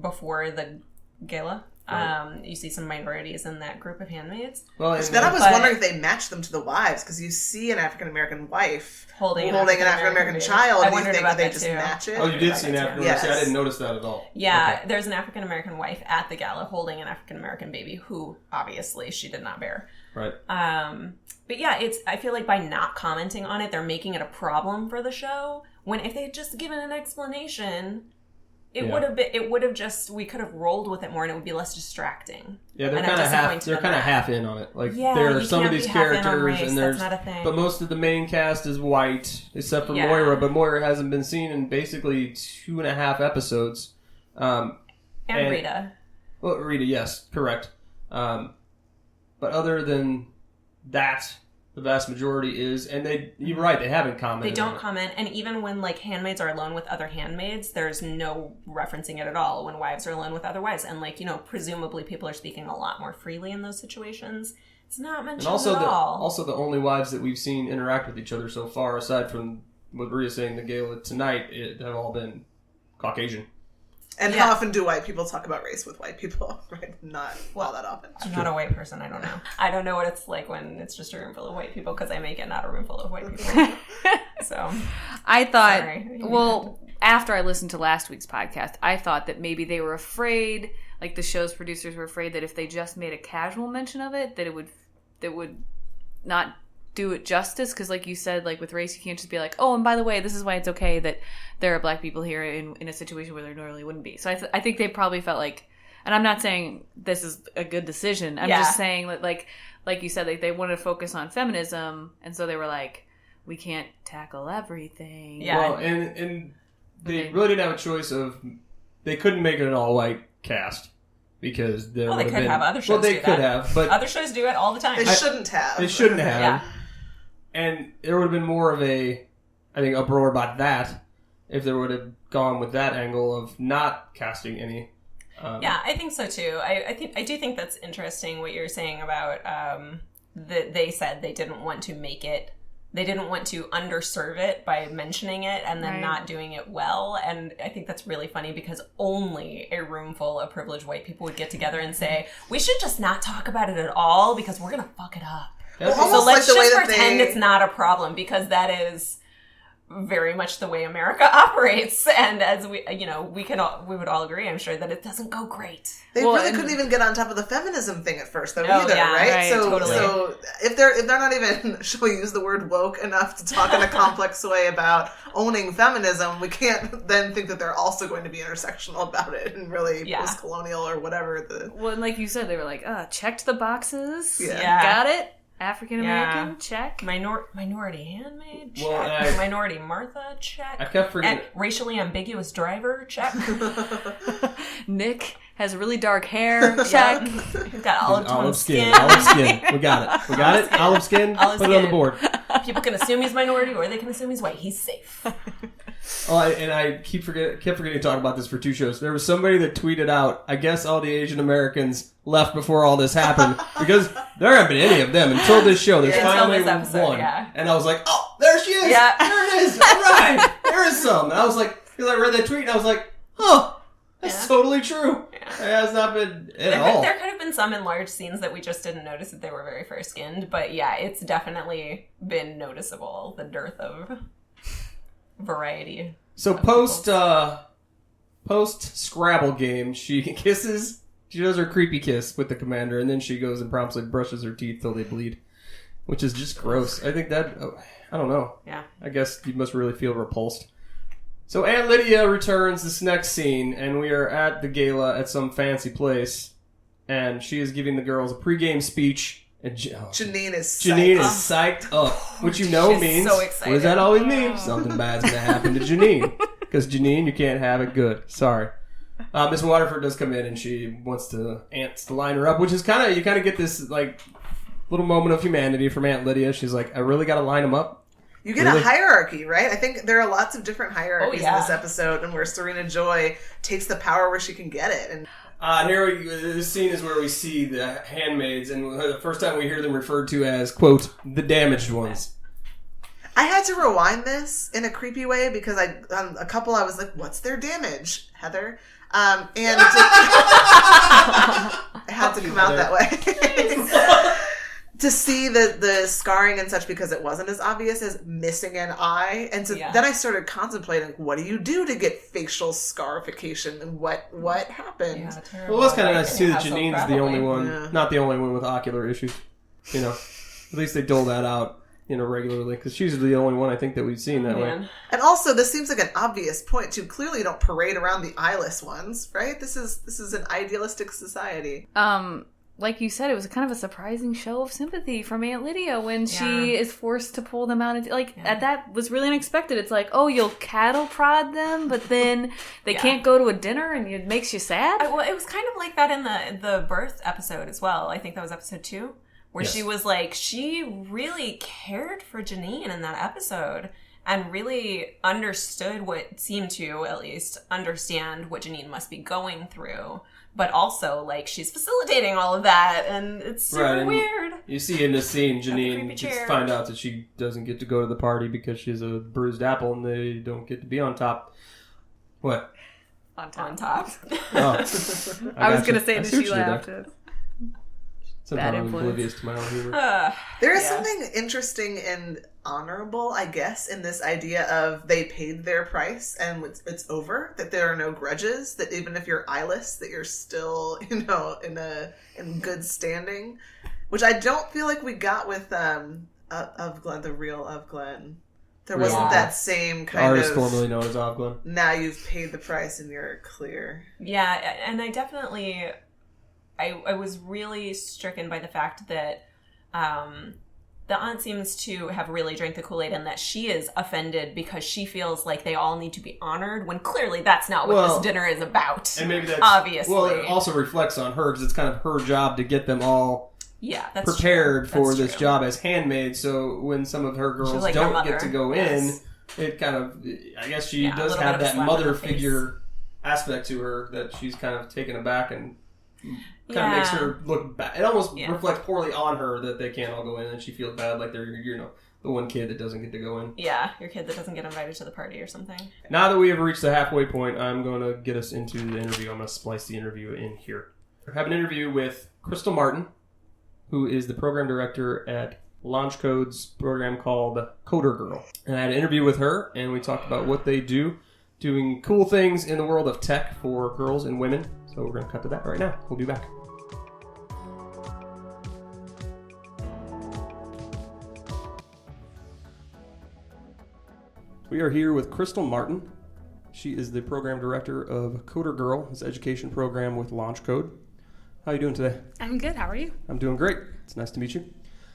D: before the gala. Right. You see some minorities in that group of handmaids. Well,
E: then I was wondering if they matched them to the wives, because you see an African-American wife holding an African-American child.
D: I wondered about that
E: just
D: too.
E: Match it?
A: Oh, you did see an African-American? Yes. I didn't notice that at all.
D: Yeah,
A: okay.
D: There's an African-American wife at the gala holding an African-American baby who, obviously, she did not bear.
A: Right.
D: But yeah, I feel like by not commenting on it, they're making it a problem for the show, when if they had just given an explanation... It would have just, we could have rolled with it more and it would be less distracting.
A: Yeah, they're kind of half in on it. Like, there are some of these characters, and there's, that's not a thing. But most of the main cast is white, except for Moira, but Moira hasn't been seen in basically 2.5 episodes.
D: And Rita.
A: Well, Rita, yes, correct. But other than that, the vast majority is, and you're right, they haven't commented.
D: They don't comment, and even when like handmaids are alone with other handmaids, there's no referencing it at all. When wives are alone with other wives, and like presumably people are speaking a lot more freely in those situations. It's not mentioned at all.
A: Also, the only wives that we've seen interact with each other so far, aside from what Maria's saying, the gala tonight, have all been Caucasian.
E: And how often do white people talk about race with white people? Right? Not all that often.
D: I'm not a white person. I don't know. I don't know what it's like when it's just a room full of white people, because I make it not a room full of white people. So
C: I thought, after I listened to last week's podcast, I thought that maybe they were afraid, like the show's producers were afraid that if they just made a casual mention of it, that it would not do it justice, because like you said, like with race, you can't just be like, oh, and by the way, this is why it's okay that there are black people here in a situation where there normally wouldn't be. So I think they probably felt like, and I'm not saying this is a good decision, I'm just saying that like you said, like they wanted to focus on feminism, and so they were like, we can't tackle everything.
A: Well, and they really didn't have a choice of, they couldn't make it an all white cast. Because they
D: could have other shows do that.
A: Could have, but
D: other shows do it all the time.
E: They shouldn't have.
A: They shouldn't have.
D: Yeah.
A: And there would have been more of I think, uproar about that if they would have gone with that angle of not casting any.
D: Yeah, I think so too. I do think that's interesting what you're saying about that they said they didn't want to make it they didn't want to underserve it by mentioning it and then not doing it well. And I think that's really funny because only a room full of privileged white people would get together and say, we should just not talk about it at all because we're going to fuck it up.
E: Well,
D: so let's
E: like
D: just pretend it's not a problem because that is very much the way America operates. And as we would all agree, I'm sure, that it doesn't go great.
E: They really couldn't even get on top of the feminism thing at first, though, either, right? So,
D: totally.
E: So if they're not even, shall we use the word woke enough to talk in a complex way about owning feminism, we can't then think that they're also going to be intersectional about it and really post-colonial or whatever.
C: Well, and like you said, they were like, checked the boxes.
E: Yeah.
C: Got it. African American, check.
D: Minority handmaid, check.
A: Well,
D: Minority Martha, check.
A: I kept forgetting.
D: Racially ambiguous driver, check.
C: Nick has really dark hair, check.
D: He's got olive skin.
A: Olive skin. We got it. Olive skin. Put it on the board.
D: People can assume he's minority or they can assume he's white. He's safe.
A: I kept forgetting to talk about this for 2 shows. There was somebody that tweeted out, I guess all the Asian Americans left before all this happened because there haven't been any of them until this show. There's finally one. Yeah. And I was like, oh, there she is. Yeah. There it is. All right. There is some. And I was like, because I read that tweet and I was like, huh, that's totally true. Yeah. It has not been at all.
D: There could have been some enlarged scenes that we just didn't notice that they were very fair-skinned. But yeah, it's definitely been noticeable, the dearth of variety.
A: So post Scrabble game, she does her creepy kiss with the commander, and then she goes and promptly brushes her teeth till they bleed, which is just gross. I think that, I don't know.
D: Yeah.
A: I guess you must really feel repulsed. So Aunt Lydia returns this next scene, and we are at the gala at some fancy place, and she is giving the girls a pregame speech. And
E: Janine is
A: psyched up, which means,
D: so excited.
A: What does that always mean? Something bad's going to happen to Janine. Because Janine, you can't have it good. Sorry. Miss Waterford does come in and she wants the aunts to line her up, which is you kind of get this like little moment of humanity from Aunt Lydia. She's like, I really got to line them up.
E: You get a hierarchy, right? I think there are lots of different hierarchies in this episode, and where Serena Joy takes the power where she can get it. And
A: this scene is where we see the handmaids, and the first time we hear them referred to as, quote, the damaged ones.
E: I had to rewind this in a creepy way because a couple I was like, what's their damage, Heather? And it had to come out that way. To see the scarring and such, because it wasn't as obvious as missing an eye. And so then I started contemplating, what do you do to get facial scarification, and what happened?
A: Yeah, well, it was kind of nice too that Janine's the only one, not the only one with ocular issues. You know, at least they dole that out, regularly, because she's the only one I think that we've seen that way.
E: And also, this seems like an obvious point too. Clearly, you don't parade around the eyeless ones, right? This is an idealistic society.
C: Like you said, it was kind of a surprising show of sympathy from Aunt Lydia when she is forced to pull them out. That was really unexpected. It's like, oh, you'll cattle prod them, but then they can't go to a dinner, and it makes you sad?
D: Well, it was kind of like that in the birth episode as well. I think that was episode 2, where she was like, she really cared for Janine in that episode and really understood what seemed to, at least, understand what Janine must be going through. But also, she's facilitating all of that, and it's super weird.
A: You see in this scene, Janine just find out that she doesn't get to go to the party because she's a bruised apple, and they don't get to be on top. What?
C: On top.
A: Oh.
C: I was going to say that she laughed.
A: Sometimes I'm oblivious to my own humor.
E: There is something interesting and honorable, I guess, in this idea of they paid their price and it's over, that there are no grudges, that even if you're eyeless, that you're still, in good standing, which I don't feel like we got with of Glenn, the real of Glenn. There wasn't that same kind
A: artist formerly known as Of Glenn.
E: Now you've paid the price and you're clear.
D: Yeah, and I definitely... I was really stricken by the fact that the aunt seems to have really drank the Kool-Aid, and that she is offended because she feels like they all need to be honored, when clearly that's not what this dinner is about.
A: And maybe that's...
D: obviously.
A: Well, it also reflects on her, because it's kind of her job to get them all prepared for this job as handmaids, so when some of her girls don't get to go in, it kind of... I guess she does have that mother figure aspect to her that she's kind of taken aback and kind of makes
D: Yeah.
A: her look bad. It almost
D: Yeah.
A: reflects poorly on her that they can't all go in, and she feels bad like they're, the one kid that doesn't get to go in.
D: Yeah, your kid that doesn't get invited to the party or something.
A: Now that we have reached the halfway point, I'm going to get us into the interview. I'm going to splice the interview in here. I have an interview with Crystal Martin, who is the program director at LaunchCode's program called Coder Girl. And I had an interview with her, and we talked about what they do, doing cool things in the world of tech for girls and women. So we're going to cut to that right now. We'll be back. We are here with Crystal Martin. She is the program director of Coder Girl, this education program with LaunchCode. How are you doing today?
F: I'm good. How are you?
A: I'm doing great. It's nice to meet you.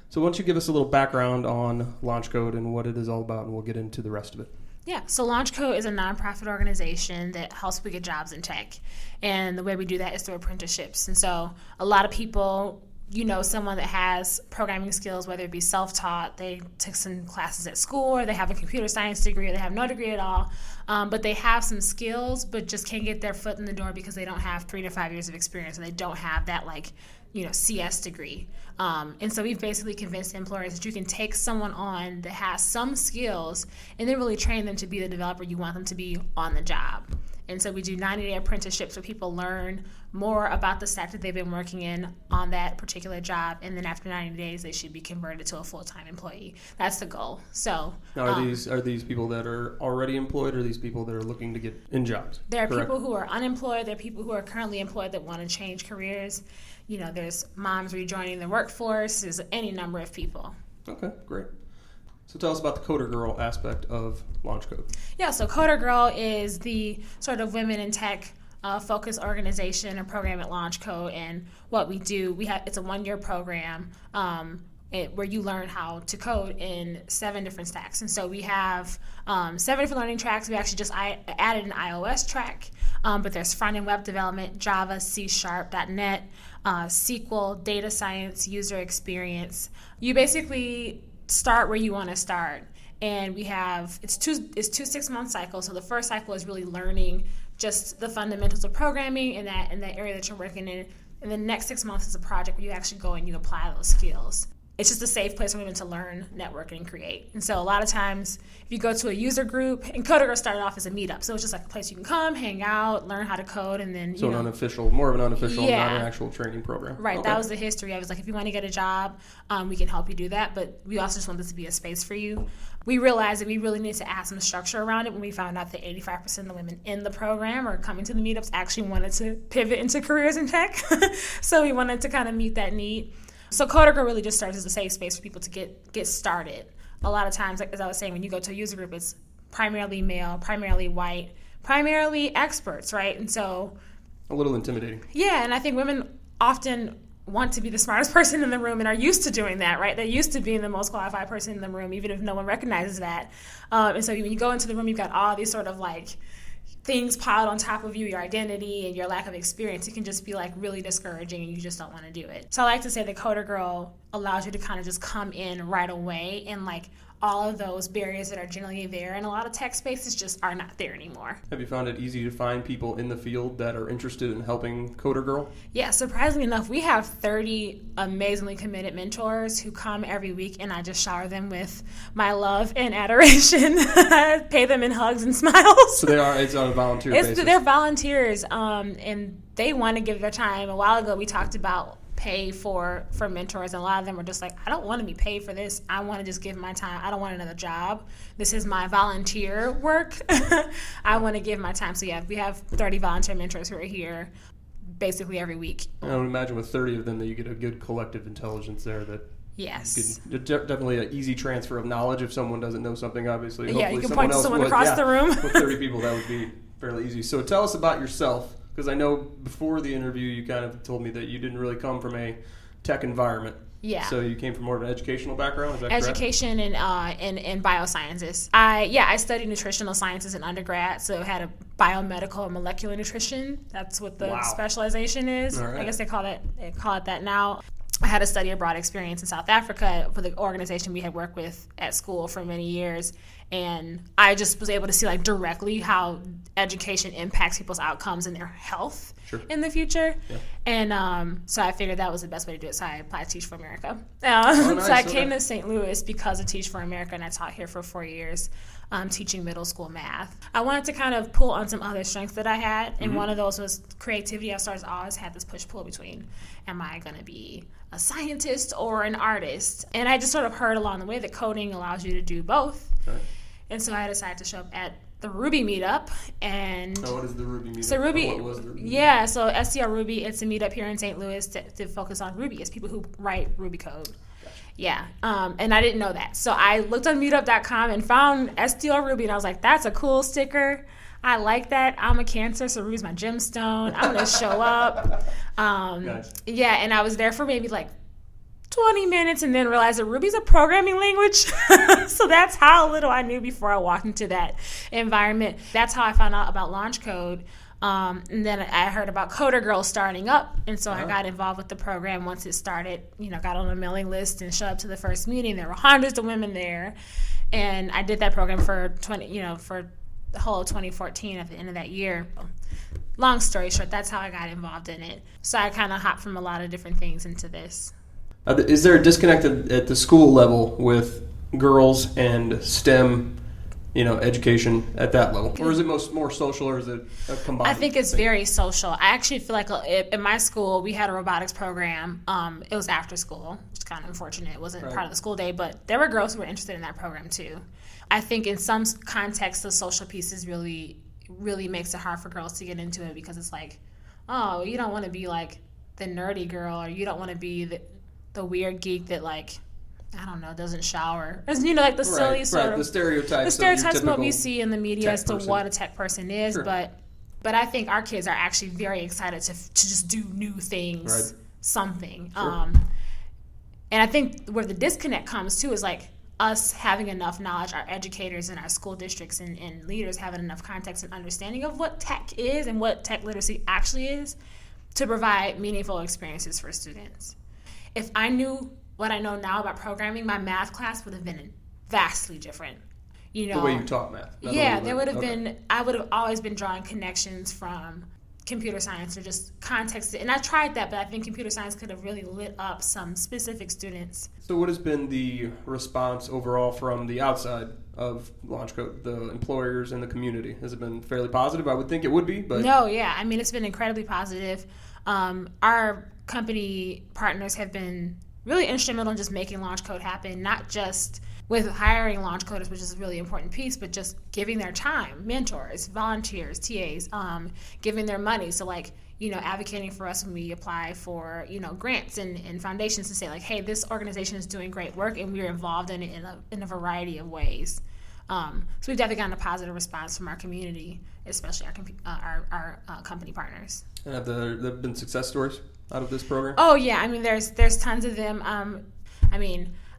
A: So why don't you give us a little background on LaunchCode and what it is all about, and we'll get into the rest of it.
F: Yeah, so LaunchCode is a nonprofit organization that helps people get jobs in tech. And the way we do that is through apprenticeships. And so a lot of people, someone that has programming skills, whether it be self-taught, they took some classes at school, or they have a computer science degree, or they have no degree at all, but they have some skills, but just can't get their foot in the door because they don't have 3 to 5 years of experience, and they don't have that, CS degree. And so we've basically convinced employers that you can take someone on that has some skills and then really train them to be the developer you want them to be on the job. And so we do 90-day apprenticeships where people learn more about the stack that they've been working in on that particular job, and then after 90 days, they should be converted to a full-time employee. That's the goal. So
A: now, are these people that are already employed, or are these people that are looking to get in jobs?
F: There are
A: Correct?
F: people who are unemployed. There are people who are currently employed that want to change careers. There's moms rejoining the workforce. There's any number of people.
A: Okay, great. So tell us about the Coder Girl aspect of LaunchCode.
F: Yeah, so Coder Girl is the sort of women in tech focused organization and program at LaunchCode. And what we do, it's a 1-year program where you learn how to code in 7 different stacks. And so we have 7 different learning tracks. We actually just added an iOS track, but there's front-end web development, Java, C#, .NET, SQL, data science, user experience. You basically start where you want to start. And it's two 6-month cycles. So the first cycle is really learning just the fundamentals of programming in that area that you're working in. And the next 6 months is a project where you actually go and you apply those skills. It's just a safe place for women to learn, network, and create. And so a lot of times, if you go to a user group, and Coder Girl started off as a meetup, so it's just like a place you can come, hang out, learn how to code, and then
A: more of an unofficial,
F: Yeah.
A: not an actual training program.
F: Right,
A: Okay.
F: That was the history. I was like, if you want to get a job, we can help you do that, but we also just want this to be a space for you. We realized that we really need to add some structure around it when we found out that 85% of the women in the program or coming to the meetups actually wanted to pivot into careers in tech. So we wanted to kind of meet that need. So Coder Girl really just serves as a safe space for people to get started. A lot of times, like as I was saying, when you go to a user group, it's primarily male, primarily white, primarily experts, right? And so
A: a little intimidating.
F: Yeah, and I think women often want to be the smartest person in the room and are used to doing that, right? They're used to being the most qualified person in the room, even if no one recognizes that. And so when you go into the room, you've got all these sort of things piled on top of you, your identity and your lack of experience. It can just be really discouraging, and you just don't want to do it. So I like to say that Coder Girl allows you to kind of just come in right away, and all of those barriers that are generally there and a lot of tech spaces just are not there anymore.
A: Have you found it easy to find people in the field that are interested in helping Coder Girl?
F: Yeah, surprisingly enough, we have 30 amazingly committed mentors who come every week, and I just shower them with my love and adoration. I pay them in hugs and smiles.
A: So it's on a volunteer basis?
F: They're volunteers, and they want to give their time. A while ago, we talked about pay for mentors, and a lot of them are just I don't want to be paid for this. I want to just give my time. I don't want another job. This is my volunteer work. I want to give my time. So yeah, we have 30 volunteer mentors who are here basically every week.
A: I would imagine with 30 of them that you get a good collective intelligence there that
F: Yes.
A: Definitely an easy transfer of knowledge if someone doesn't know something, obviously.
F: Yeah,
A: hopefully
F: you can point to someone across the room.
A: With 30 people, that would be fairly easy. So tell us about yourself, because I know before the interview you kind of told me that you didn't really come from a tech environment.
F: Yeah.
A: So you came from more of an educational background, is that correct?
F: Education and biosciences. I studied nutritional sciences in undergrad, so I had a biomedical and molecular nutrition. That's what the specialization is.
A: All right.
F: I guess they call it that now. I had a study abroad experience in South Africa for the organization we had worked with at school for many years. And I just was able to see like directly how education impacts people's outcomes and their health in the future. Yeah. And so I figured that was the best way to do it. So I applied to Teach for America. Nice. So I came to St. Louis because of Teach for America, and I taught here for 4 years. Teaching middle school math. I wanted to kind of pull on some other strengths that I had, and one of those was creativity. I always had this push-pull between, am I going to be a scientist or an artist? And I just sort of heard along the way that coding allows you to do both. Right. And so I decided to show up at the Ruby meetup. And
A: what is the Ruby meetup?
F: So Ruby,
A: what was the Ruby
F: yeah, so STL Ruby, it's a meetup here in St. Louis to focus on Ruby. It's people who write Ruby code. Yeah, and I didn't know that. So I looked on meetup.com and found STL Ruby, and I was like, that's a cool sticker. I like that. I'm a Cancer, so Ruby's my gemstone. I'm going to show up. Nice. Yeah, and I was there for maybe like 20 minutes and then realized that Ruby's a programming language. So that's how little I knew before I walked into that environment. That's how I found out about Launch Code. And then I heard about Coder Girls starting up, and so I got involved with the program once it started. Got on a mailing list and showed up to the first meeting. There were hundreds of women there, and I did that program for for the whole of 2014 at the end of that year. Long story short, that's how I got involved in it. So I kind of hopped from a lot of different things into this.
A: Is there a disconnect at the school level with girls and STEM education at that level? Or is it more social, or is it a combined
F: I think it's
A: thing?
F: very social. I actually feel like in my school, we had a robotics program. It was after school, which is kind of unfortunate. It wasn't part of the school day, but there were girls who were interested in that program too. I think in some contexts, the social pieces really, really makes it hard for girls to get into it, because it's like, oh, you don't want to be like the nerdy girl, or you don't want to be the weird geek that like, I don't know, doesn't shower. Like the silly sort of...
A: The stereotypes.
F: The stereotypes of what we see in the media as to what a tech person is.
A: Sure.
F: But I think our kids are actually very excited to just do new things, something.
A: Sure.
F: And I think where the disconnect comes, too, is like us having enough knowledge, our educators and our school districts and leaders having enough context and understanding of what tech is and what tech literacy actually is to provide meaningful experiences for students. If I knew what I know now about programming, my math class would have been vastly different. The
A: way you taught math.
F: Yeah, there would have been, I would have always been drawing connections from computer science or just context. And I tried that, but I think computer science could have really lit up some specific students.
A: So what has been the response overall from the outside of Launch Code, the employers and the community? Has it been fairly positive? I would think it would be, but...
F: No, yeah. I mean, it's been incredibly positive. Our company partners have been really instrumental in just making Launch Code happen, not just with hiring launch coders, which is a really important piece, but just giving their time, mentors, volunteers, TAs, giving their money. So advocating for us when we apply for, grants and foundations to say like, hey, this organization is doing great work and we're involved in it in a variety of ways. So we've definitely gotten a positive response from our community, especially our company partners.
A: And have there been success stories out of this program?
F: Oh yeah, I mean there's tons of them.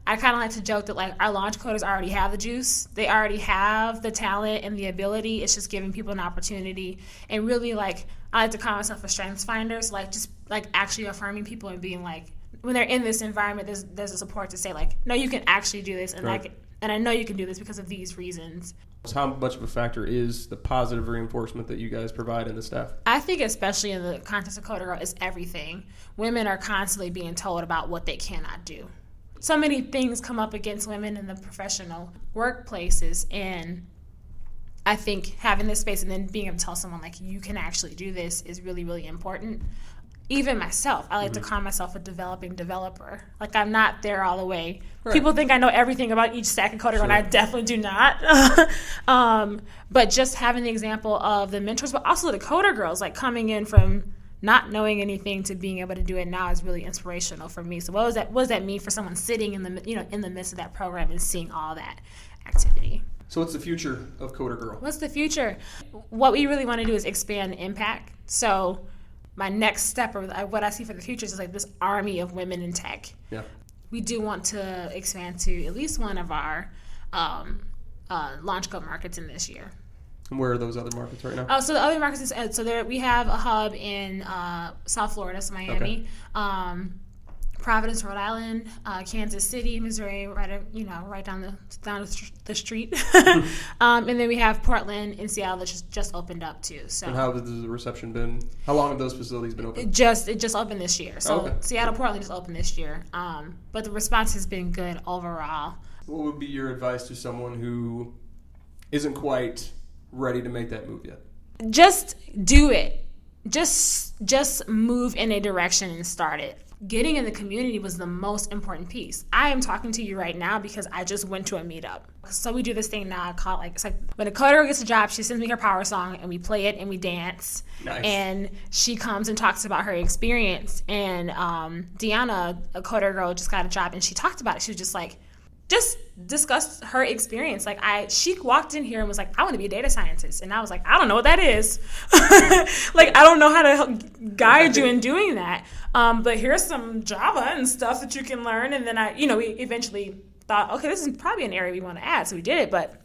F: I kind of like to joke that like our launch coders already have the juice. They already have the talent and the ability. It's just giving people an opportunity and really like I like to call myself a strengths finder. So like just like actually affirming people and being like when they're in this environment, there's a support to say like, no, you can actually do this, and I know you can do this because of these reasons.
A: How much of a factor is the positive reinforcement that you guys provide in the staff?
F: I think especially in the context of Coder Girl, it's everything. Women are constantly being told about what they cannot do. So many things come up against women in the professional workplaces, and I think having this space and then being able to tell someone like you can actually do this is really, really important. Even myself, I like to call myself a developing developer. Like I'm not there all the way. Right. People think I know everything about each stack of Coder, and I definitely do not. But just having the example of the mentors, but also the Coder girls, like coming in from not knowing anything to being able to do it now is really inspirational for me. So what does that mean for someone sitting in the midst of that program and seeing all that activity?
A: So what's the future of Coder Girl?
F: What's the future? What we really want to do is expand impact. So my next step, or what I see for the future, is like this army of women in tech. Yeah. We do want to expand to at least one of our launch code markets in this year.
A: And where are those other markets right now?
F: Oh, so the other markets is we have a hub in South Florida, so Miami. Okay. Providence, Rhode Island, Kansas City, Missouri, right down the street. And then we have Portland and Seattle that just opened up too. So.
A: And how has the reception been? How long have those facilities been open?
F: It just opened this year. So
A: okay.
F: Seattle, Portland just opened this year. But the response has been good overall.
A: What would be your advice to someone who isn't quite ready to make that move yet?
F: Just do it. Just move in a direction and start it. Getting in the community was the most important piece. I am talking to you right now because I just went to a meetup. So we do this thing now called it's like when a coder gets a job, she sends me her power song and we play it and we dance.
A: Nice.
F: And she comes and talks about her experience. And Deanna, a coder girl, just got a job and she talked about it. She was just like, just discussed her experience. Like she walked in here and was like, I want to be a data scientist. And I was like, I don't know what that is. Like, I don't know how to help guide you in doing that. But here's some Java and stuff that you can learn. And then we eventually thought, okay, this is probably an area we want to add. So we did it. But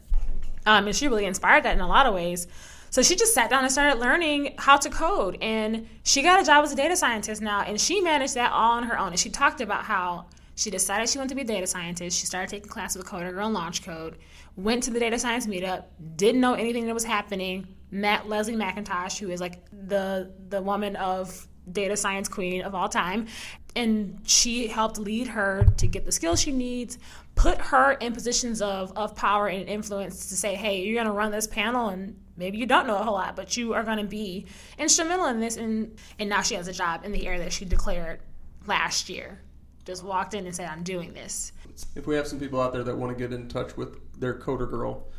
F: and she really inspired that in a lot of ways. So she just sat down and started learning how to code. And she got a job as a data scientist now. And she managed that all on her own. And she talked about how she decided she wanted to be a data scientist. She started taking classes with Coder Girl and Launch Code, went to the data science meetup, didn't know anything that was happening, met Leslie McIntosh, who is like the woman of data science queen of all time. And she helped lead her to get the skills she needs, put her in positions of power and influence to say, hey, you're going to run this panel and maybe you don't know a whole lot, but you are going to be instrumental in this. And now she has a job in the area that she declared last year. Just walked in and said, I'm doing this.
A: If we have some people out there that want to get in touch with their Coder Girl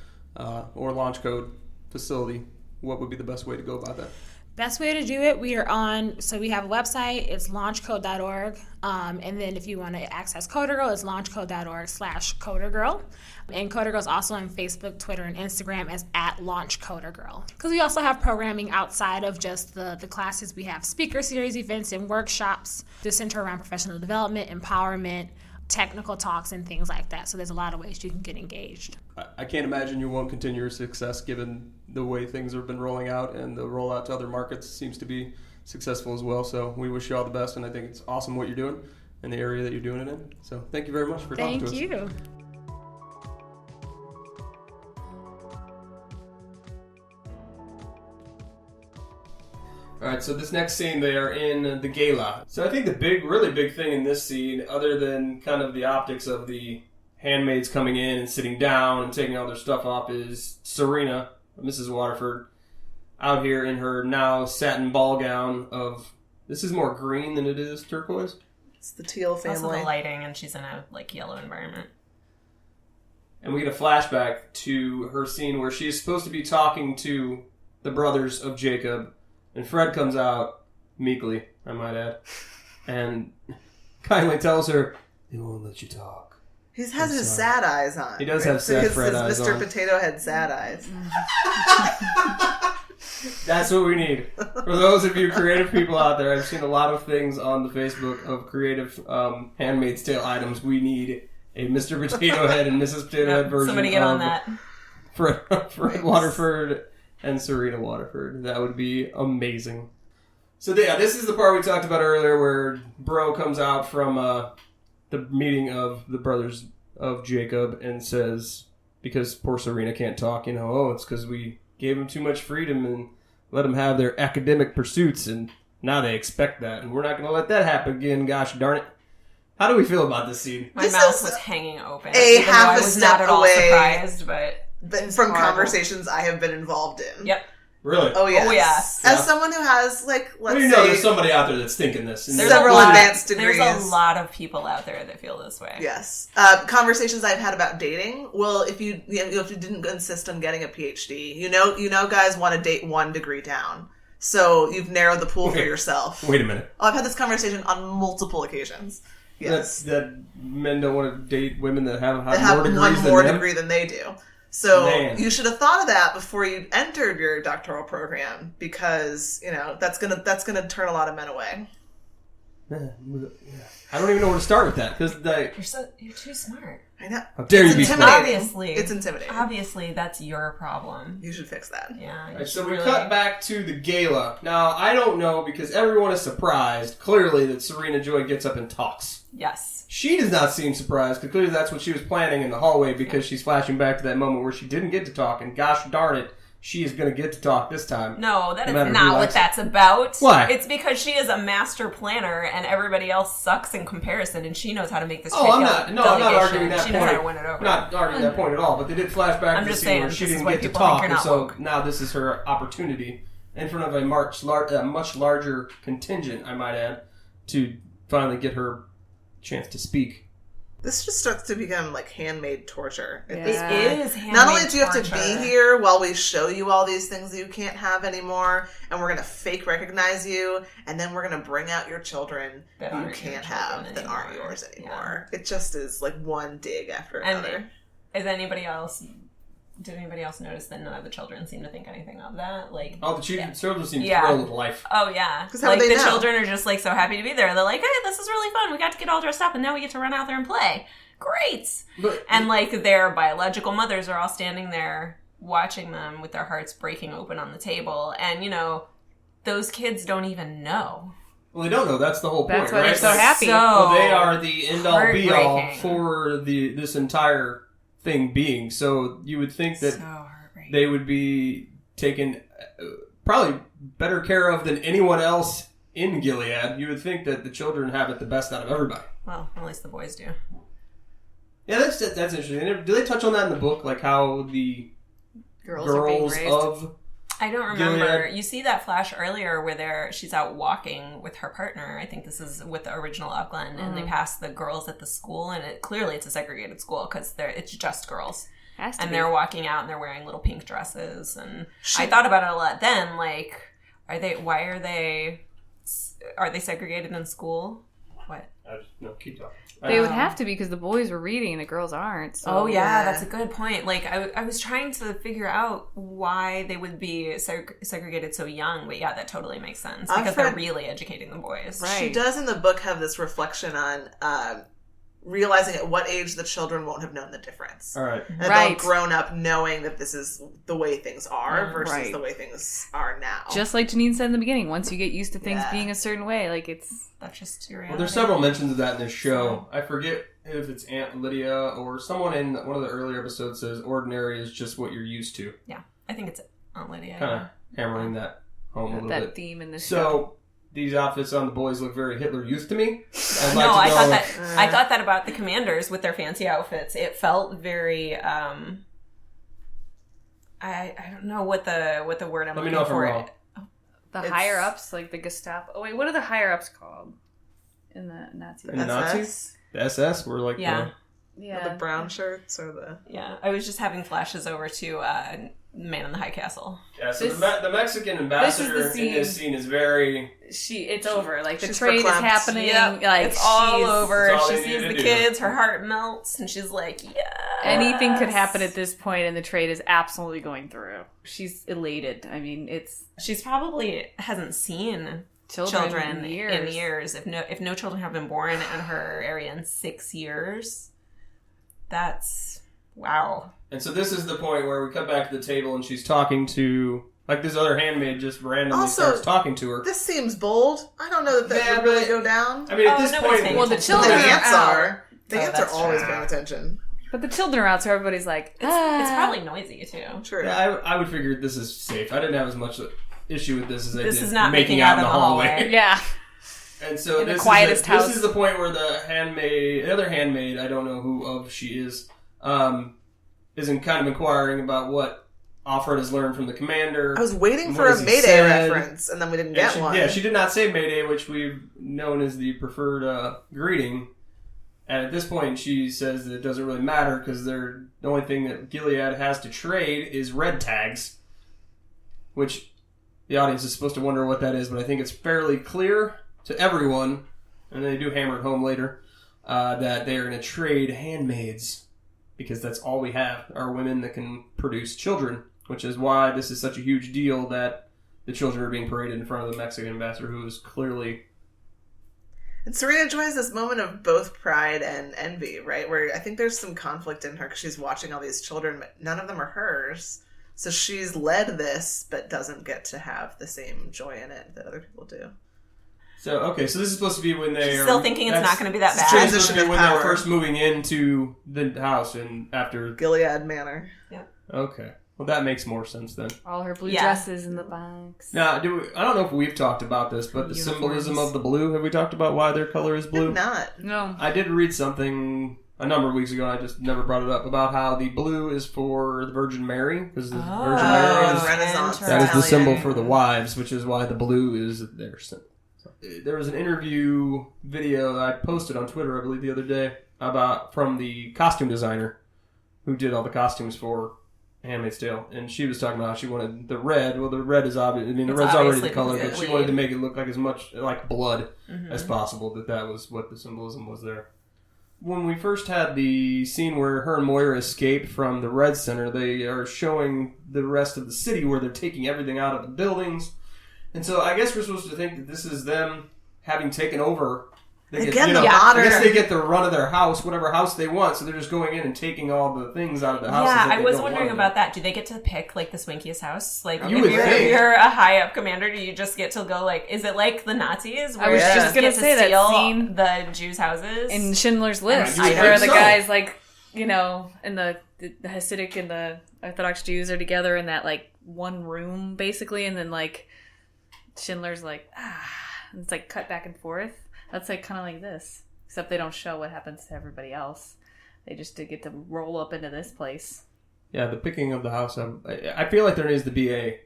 A: or Launch Code facility, what would be the best way to go about that?
F: Best way to do it, we have a website, it's launchcode.org. And then if you want to access Coder Girl, it's launchcode.org/Coder Girl. And Coder Girl is also on Facebook, Twitter, and Instagram as @LaunchCoderGirl. Because we also have programming outside of just the classes. We have speaker series, events, and workshops that center around professional development, empowerment, technical talks, and things like that. So there's a lot of ways you can get engaged.
A: I can't imagine you won't continue your success given the way things have been rolling out, and the rollout to other markets seems to be successful as well. So we wish you all the best, and I think it's awesome what you're doing in the area that you're doing it in. So thank you very much for talking to us.
F: Thank you.
A: All right, so this next scene, they are in the gala. So I think the really big thing in this scene, other than kind of the optics of the handmaids coming in and sitting down and taking all their stuff off, is Serena, Mrs. Waterford, out here in her now satin ball gown of, this is more green than it is turquoise.
E: It's the teal family.
D: Also the lighting, and she's in a yellow environment.
A: And we get a flashback to her scene where she's supposed to be talking to the brothers of Jacob. And Fred comes out, meekly, I might add, and kindly tells her, they won't let you talk.
E: He has his sad eyes on.
A: He does have sad Fred eyes
E: Mr.
A: on.
E: Potato Head sad eyes.
A: That's what we need. For those of you creative people out there, I've seen a lot of things on the Facebook of creative Handmaid's Tale items. We need a Mr. Potato Head and Mrs. Potato Head version.
D: Somebody get on that.
A: Fred Waterford and Serena Waterford. That would be amazing. So yeah, this is the part we talked about earlier where Bro comes out from the meeting of the brothers of Jacob and says, because poor Serena can't talk, it's because we gave them too much freedom and let them have their academic pursuits, and now they expect that, and we're not going to let that happen again, gosh darn it. How do we feel about this scene?
D: My mouth was hanging open.
E: Half a
D: I was
E: step
D: not at all
E: away
D: surprised, but
E: from conversations I have been involved in.
D: Yep.
A: Really?
E: Oh, yes.
D: Oh, yes.
E: As someone who has, let's say...
A: there's somebody out there that's thinking this.
E: There's several advanced degrees.
D: There's a lot of people out there that feel this way.
E: Yes. Conversations I've had about dating. Well, if you didn't insist on getting a PhD, you know guys want to date 1 degree down. So you've narrowed the pool for yourself.
A: Wait a minute.
E: Oh, I've had this conversation on multiple occasions. Yes.
A: That men don't want to date women that have
E: one more degree than they do. So
A: Man.
E: You should have thought of that before you entered your doctoral program, because that's gonna turn a lot of men away.
A: I don't even know where to start with that because
D: You're too smart.
E: I know.
A: how dare you be smart?
D: Obviously,
E: It's intimidating.
D: Obviously, that's your problem.
E: You should fix that.
D: Yeah.
A: Right, so we cut back to the gala. Now, I don't know because everyone is surprised, clearly, that Serena Joy gets up and talks.
D: Yes.
A: She does not seem surprised because clearly that's what she was planning in the hallway because she's flashing back to that moment where she didn't get to talk, and gosh darn it, she is going to get to talk this time.
D: No, that is
A: matter who
D: not what
A: likes it.
D: that's about.
A: Why?
D: It's because she is a master planner and everybody else sucks in comparison, and she knows how to make this
A: Oh, I'm not arguing that
D: She
A: point.
D: knows how to win it over.
A: I'm not arguing that point at all, but they did flash back
D: I'm
A: to the
D: just
A: scene
D: saying,
A: where she
D: this is
A: didn't
D: why
A: get to
D: people think
A: talk,
D: you're
A: and
D: not
A: so
D: woke.
A: now this is her opportunity in front of a much larger contingent, I might add, to finally get her chance to speak.
E: This just starts to become like handmade torture.
D: It is handmade
E: Not only do you have to
D: torture.
E: be here while we show you all these things that you can't have anymore, and we're going to fake recognize you, and then we're going to bring out your children
D: That
E: who you
D: aren't your
E: can't
D: children
E: have, that aren't
D: anymore.
E: yours anymore. It just is like one dig after another.
D: Did anybody else notice that none of the children seem to think anything of that? Like,
A: Oh, the children seem
D: Yeah.
A: thrilled with life.
D: oh yeah,
E: 'Cause how
D: like
E: would they
D: the
E: know?
D: children are just like so happy to be there. They're like, hey, this is really fun. We got to get all dressed up, and now we get to run out there and play. Great.
A: But,
D: And like their biological mothers are all standing there watching them with their hearts breaking open on the table, and those kids don't even know.
A: well, they don't know. That's the whole
C: That's
A: point,
C: why
A: right?
C: they're so happy.
A: Well, they are the end-all, be-all
D: Heartbreaking.
A: for this entire thing being. So you would think that
D: So heartbreaking.
A: they would be taken probably better care of than anyone else in Gilead. You would think that the children have it the best out of everybody.
D: Well, at least the boys do.
A: Yeah, that's interesting. Do they touch on that in the book, like how the
C: Girls are being
A: girls
C: raised.
A: of
D: I don't remember.
A: Gilead.
D: You see that flash earlier where she's out walking with her partner. I think this is with the original Upland, and they pass the girls at the school, and clearly it's a segregated school because it's just girls.
C: Has to
D: And
C: be.
D: they're walking out and they're wearing little pink dresses. And I thought about it a lot then. Like, are they segregated in school? What?
A: No, keep talking.
C: They would have to be because the boys were reading and the girls aren't. So.
D: Oh, yeah,
E: Yeah.
D: that's a good point. Like, I was trying to figure out why they would be segregated so young, but yeah, that totally makes sense. Because they're really educating the boys.
C: Right.
E: She does in the book have this reflection on realizing at what age the children won't have known the difference.
A: All right.
E: And
C: Right.
E: they'll grown up knowing that this is the way things are versus
C: Right.
E: the way things are now.
C: Just like Janine said in the beginning, once you get used to things
E: Yeah.
C: being a certain way, like it's...
D: That's just your
A: Well, there's several mentions of that in this show. I forget if it's Aunt Lydia or someone in one of the earlier episodes says ordinary is just what you're used to.
D: Yeah, I think it's Aunt Lydia.
A: Kind of hammering that home a little
C: that
A: bit.
C: theme in the show.
A: So these outfits on the boys look very Hitler Youth to me. I'd
D: No,
A: like to know,
D: I thought that about the commanders with their fancy outfits. It felt very I don't know what the word I'm
A: Let me
D: looking
A: know if I'm
D: for.
A: wrong.
C: the
E: it's-
C: higher ups, like the Gestapo. Oh wait, what are the higher ups called in the Nazi?
A: In the Nazis? The SS were like
D: Yeah.
C: Yeah,
E: the brown shirts or the...
D: Yeah, I was just having flashes over to Man in the High Castle.
A: Yeah, so
C: This-
A: the Mexican ambassador
C: scene.
A: in this scene is very...
C: It's over. Like the
E: She's
C: trade is
E: verklempt.
C: happening.
D: Yep,
C: Like
D: it's all
C: she's-
D: over.
A: It's all
D: She
A: they
D: sees
A: need
D: the
A: to do.
D: kids, her heart melts, and she's like, yeah.
C: Anything could happen at this point, and the trade is absolutely going through. She's elated. I mean, it's
D: She's probably hasn't seen
C: children
D: in
C: years.
D: years. If no children have been born in her area in 6 years, that's wow.
A: And so this is the point where we come back to the table and she's talking to... Like this other handmaid just randomly
E: Also,
A: starts talking to her.
E: This seems bold. I don't know that
A: Yeah,
E: would really
A: but-
E: go down.
A: I mean, at
D: Oh,
A: this
D: nobody's
A: point...
D: paying
C: Well, the
D: attention.
E: The
C: children
E: ants
C: are out.
E: are. The ants are
D: that's
E: always
D: true.
E: paying attention.
C: But the children are out, so everybody's like,
D: It's probably noisy too.
E: True.
A: Yeah, I would figure this is safe. I didn't have as much issue with this as I
D: This
A: did
D: is not
A: making
D: making
A: out
D: out
A: in the
D: in the
A: hallway.
D: hallway.
C: yeah.
A: And so
C: In the
A: this
C: quietest house.
A: This is the point where the other handmaid, I don't know who of she is kind of inquiring about what Offred has learned from the commander.
E: I was waiting
A: What
E: for a
A: has he
E: Mayday
A: said?
E: reference, and then we didn't
A: And
E: get one.
A: Yeah, she did not say Mayday, which we've known as the preferred greeting. And at this point, she says that it doesn't really matter because the only thing that Gilead has to trade is red tags, which the audience is supposed to wonder what that is, but I think it's fairly clear to everyone, and they do hammer it home later, that they are going to trade handmaids because that's all we have are women that can produce children, which is why this is such a huge deal that the children are being paraded in front of the Mexican ambassador, who is clearly...
E: And Serena Joy has this moment of both pride and envy, right? Where I think there's some conflict in her because she's watching all these children, but none of them are hers. So she's led this, but doesn't get to have the same joy in it that other people do.
A: So this is supposed to be when they're
D: Still thinking it's not going to be that bad.
E: Transition of
A: when
E: power.
A: they're first moving into the house and after
E: Gilead Manor.
D: Yeah.
A: Okay. Well, that makes more sense then.
C: All her blue
D: Yeah.
C: dresses in the box.
A: Now, I don't know if we've talked about this, but the symbolism of the blue. Have we talked about why their color is blue?
E: Not.
C: No.
A: I did read something a number of weeks ago. I just never brought it up about how the blue is for the Virgin Mary because the Virgin Mary is
E: Renaissance.
A: that is the
E: Italian.
A: symbol for the wives, which is why the blue is their symbol. There was an interview video that I posted on Twitter, I believe, the other day from the costume designer who did all the costumes for Handmaid's Tale, and she was talking about how she wanted the red. Well, the red is obvious. I mean, the red's already the color, but she wanted to make it look like as much like blood as possible. That was what the symbolism was there. When we first had the scene where her and Moira escape from the Red Center, they are showing the rest of the city where they're taking everything out of the buildings. And so I guess we're supposed to think that this is them having taken over. I guess they get the run of their house, whatever house they want, so they're just going in and taking all the things out of the house.
D: Yeah, I was wondering about that. Do they get to pick, like, the swankiest house? Like,
A: You would think.
D: if you're a high-up commander, do you just get to go, like, is it like the Nazis? Where
C: I was
D: you
C: just
D: get
C: gonna
D: to
C: say that
D: steal
C: scene
D: the Jews' houses?
C: In Schindler's List,
A: I
C: where
A: think
C: the
A: so.
C: guys, like, and the Hasidic and the Orthodox Jews are together in that, like, one room, basically, and then, like, Schindler's like, and it's, like, cut back and forth. That's, like, kind of like this. Except they don't show what happens to everybody else. They just get to roll up into this place.
A: Yeah, the picking of the house. I feel like there needs to be a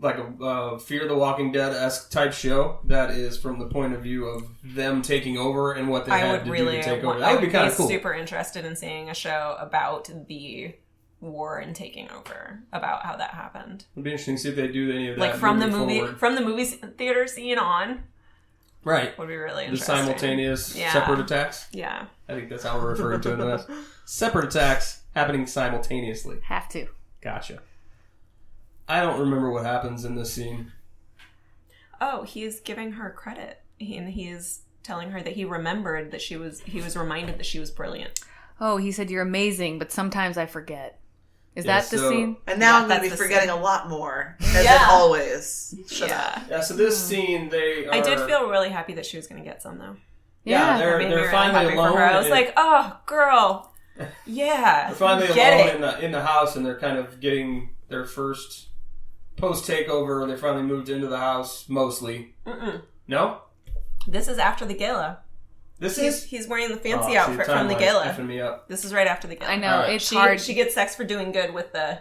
A: Fear the Walking Dead-esque type show that is from the point of view of them taking over and what they had to do to take over. That would be kind of cool.
D: Super interested in seeing a show about the war and taking over, about how that happened.
A: It'd be interesting to see if they do any of that.
D: Like from the
A: forward.
D: movie theater scene on.
A: Right.
D: Would be really
A: The
D: interesting.
A: simultaneous separate attacks.
D: Yeah.
A: I think that's how we're referring to it in the West. Separate attacks happening simultaneously.
C: Have to.
A: Gotcha. I don't remember what happens in this scene.
D: Oh, he's giving her credit. And he's telling her that he remembered that he was reminded that she was brilliant.
C: Oh, he said, "You're amazing, but sometimes I forget." Is that the scene?
E: And now I'm going to be forgetting a lot more, as in always. Shut up.
A: Yeah, so this scene,
D: I did feel really happy that she was going to get some, though.
A: Yeah, they're
D: really
A: finally alone.
D: I was like, oh, girl. Yeah.
A: They're finally alone in the house, and they're kind of getting their first post-takeover. They finally moved into the house, mostly.
D: Mm-mm.
A: No?
D: This is after the gala. He's wearing the fancy outfit from the gala.
A: Effing me up.
D: This is right after the gala.
C: I know, it's hard.
D: She gets sex for doing good with the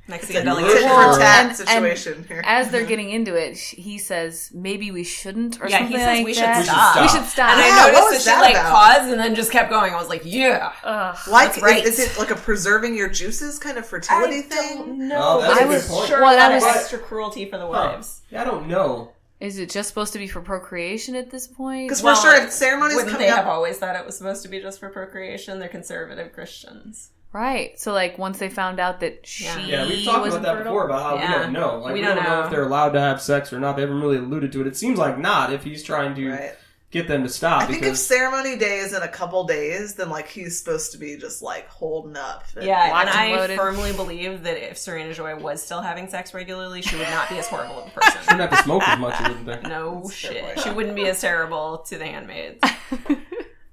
D: Mexican
E: It's
D: delegation.
E: a for tat situation here.
C: As they're getting into it, he says, "Maybe we shouldn't," or something
D: he says
C: like
D: we
C: that.
D: should stop.
C: We should stop.
D: And
E: Yeah,
D: I
E: what
D: noticed
E: was
D: that she
E: that about?
D: paused and then just kept going. I was like, yeah.
E: Like,
D: right.
E: is it like a preserving your juices kind of fertility thing?
D: No,
A: that's
C: a
D: I
C: good
D: was
A: point.
D: sure
C: Well, that
D: that
C: was-
D: extra cruelty for the wives.
A: Yeah, I don't know.
C: Is it just supposed to be for procreation at this point?
E: Because we're sure if ceremonies
D: Wouldn't
E: coming
D: they have
E: up...
D: always thought it was supposed to be just for procreation? They're conservative Christians.
C: Right. So, like, once they found out that she
A: Yeah, we've talked
C: was
A: about that
C: infertile?
A: before, about how we
D: Yeah.
A: don't know. Like,
D: We
A: we
D: don't
A: don't know
D: know.
A: if they're allowed to have sex or not. They haven't really alluded to it. It seems like not if he's trying to get them to stop.
E: I think if ceremony day is in a couple days, then like he's supposed to be just like holding up. And
D: Yeah, and
C: Watching
D: I
C: loaded.
D: firmly believe that if Serena Joy was still having sex regularly, she would not be as horrible of a person.
A: Shouldn't have to smoke as much, you wouldn't think.
D: No
E: That's a fair
D: shit.
E: point.
D: She wouldn't be as terrible to the handmaids.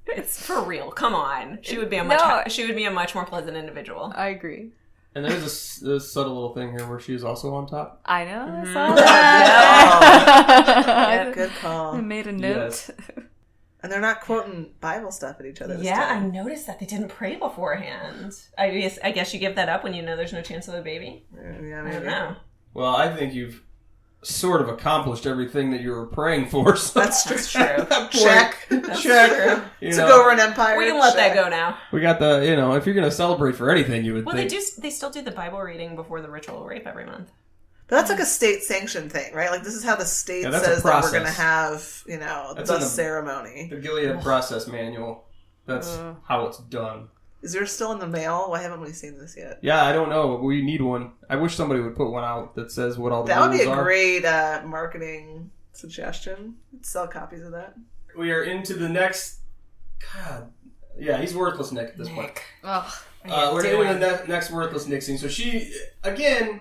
D: It's for real. Come on. She would be a much more pleasant individual.
C: I agree.
A: And there's a subtle little thing here where she's also on top.
C: I know. I saw
E: Yeah,
C: that.
E: good
C: I
E: call.
C: made a note.
A: Yes.
E: And they're not quoting Bible stuff at each other this
D: Yeah, I
E: time.
D: noticed that they didn't pray beforehand. I guess you give that up when you know there's no chance of a baby.
E: Yeah,
D: I
E: maybe.
D: don't know.
A: Well, I think you've sort of accomplished everything that you were praying for. So
E: That's true.
A: at that point,
E: Check.
A: check. You
E: Took
A: know,
E: over an empire.
D: We can let that
E: check.
D: go now.
A: we got the, if you're going to celebrate for anything, you would
D: Well,
A: think.
D: they still do the Bible reading before the ritual rape every month.
E: But that's like a state sanctioned thing, right? Like this is how the state
A: that's a
E: says that we're
A: process.
E: going to have,
A: That's
E: the
A: on the-
E: ceremony.
A: The Gilead process manual. That's how it's done.
E: Is there still in the mail? Why haven't we seen this yet?
A: Yeah, I don't know. We need one. I wish somebody would put one out that says what all the
E: That would be
A: rules
E: a
A: are.
E: great marketing suggestion. Sell copies of that.
A: We are into the next. God, yeah, he's worthless Nick at this point.
C: Ugh.
A: We're into the next worthless Nick scene. So she, again,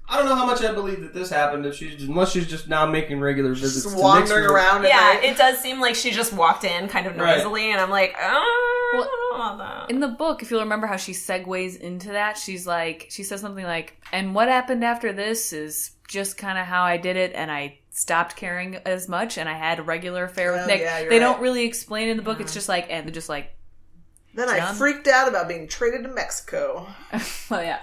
A: I don't know how much I believe that this happened. Unless she's just now making regular visits,
E: Just
A: to
E: wandering
A: Nick's room.
E: around.
D: Yeah, it does seem like she just walked in kind of noisily, and I'm like, oh,
C: Well,
D: I don't know about that.
C: In the book, if you'll remember how she segues into that, she says something like, and what happened after this is just kind of how I did it, and I stopped caring as much, and I had a regular affair with Nick.
E: Yeah,
C: They don't really explain in the book. It's just like, and they're just like,
E: Then I freaked out about being traded to Mexico.
C: well, yeah.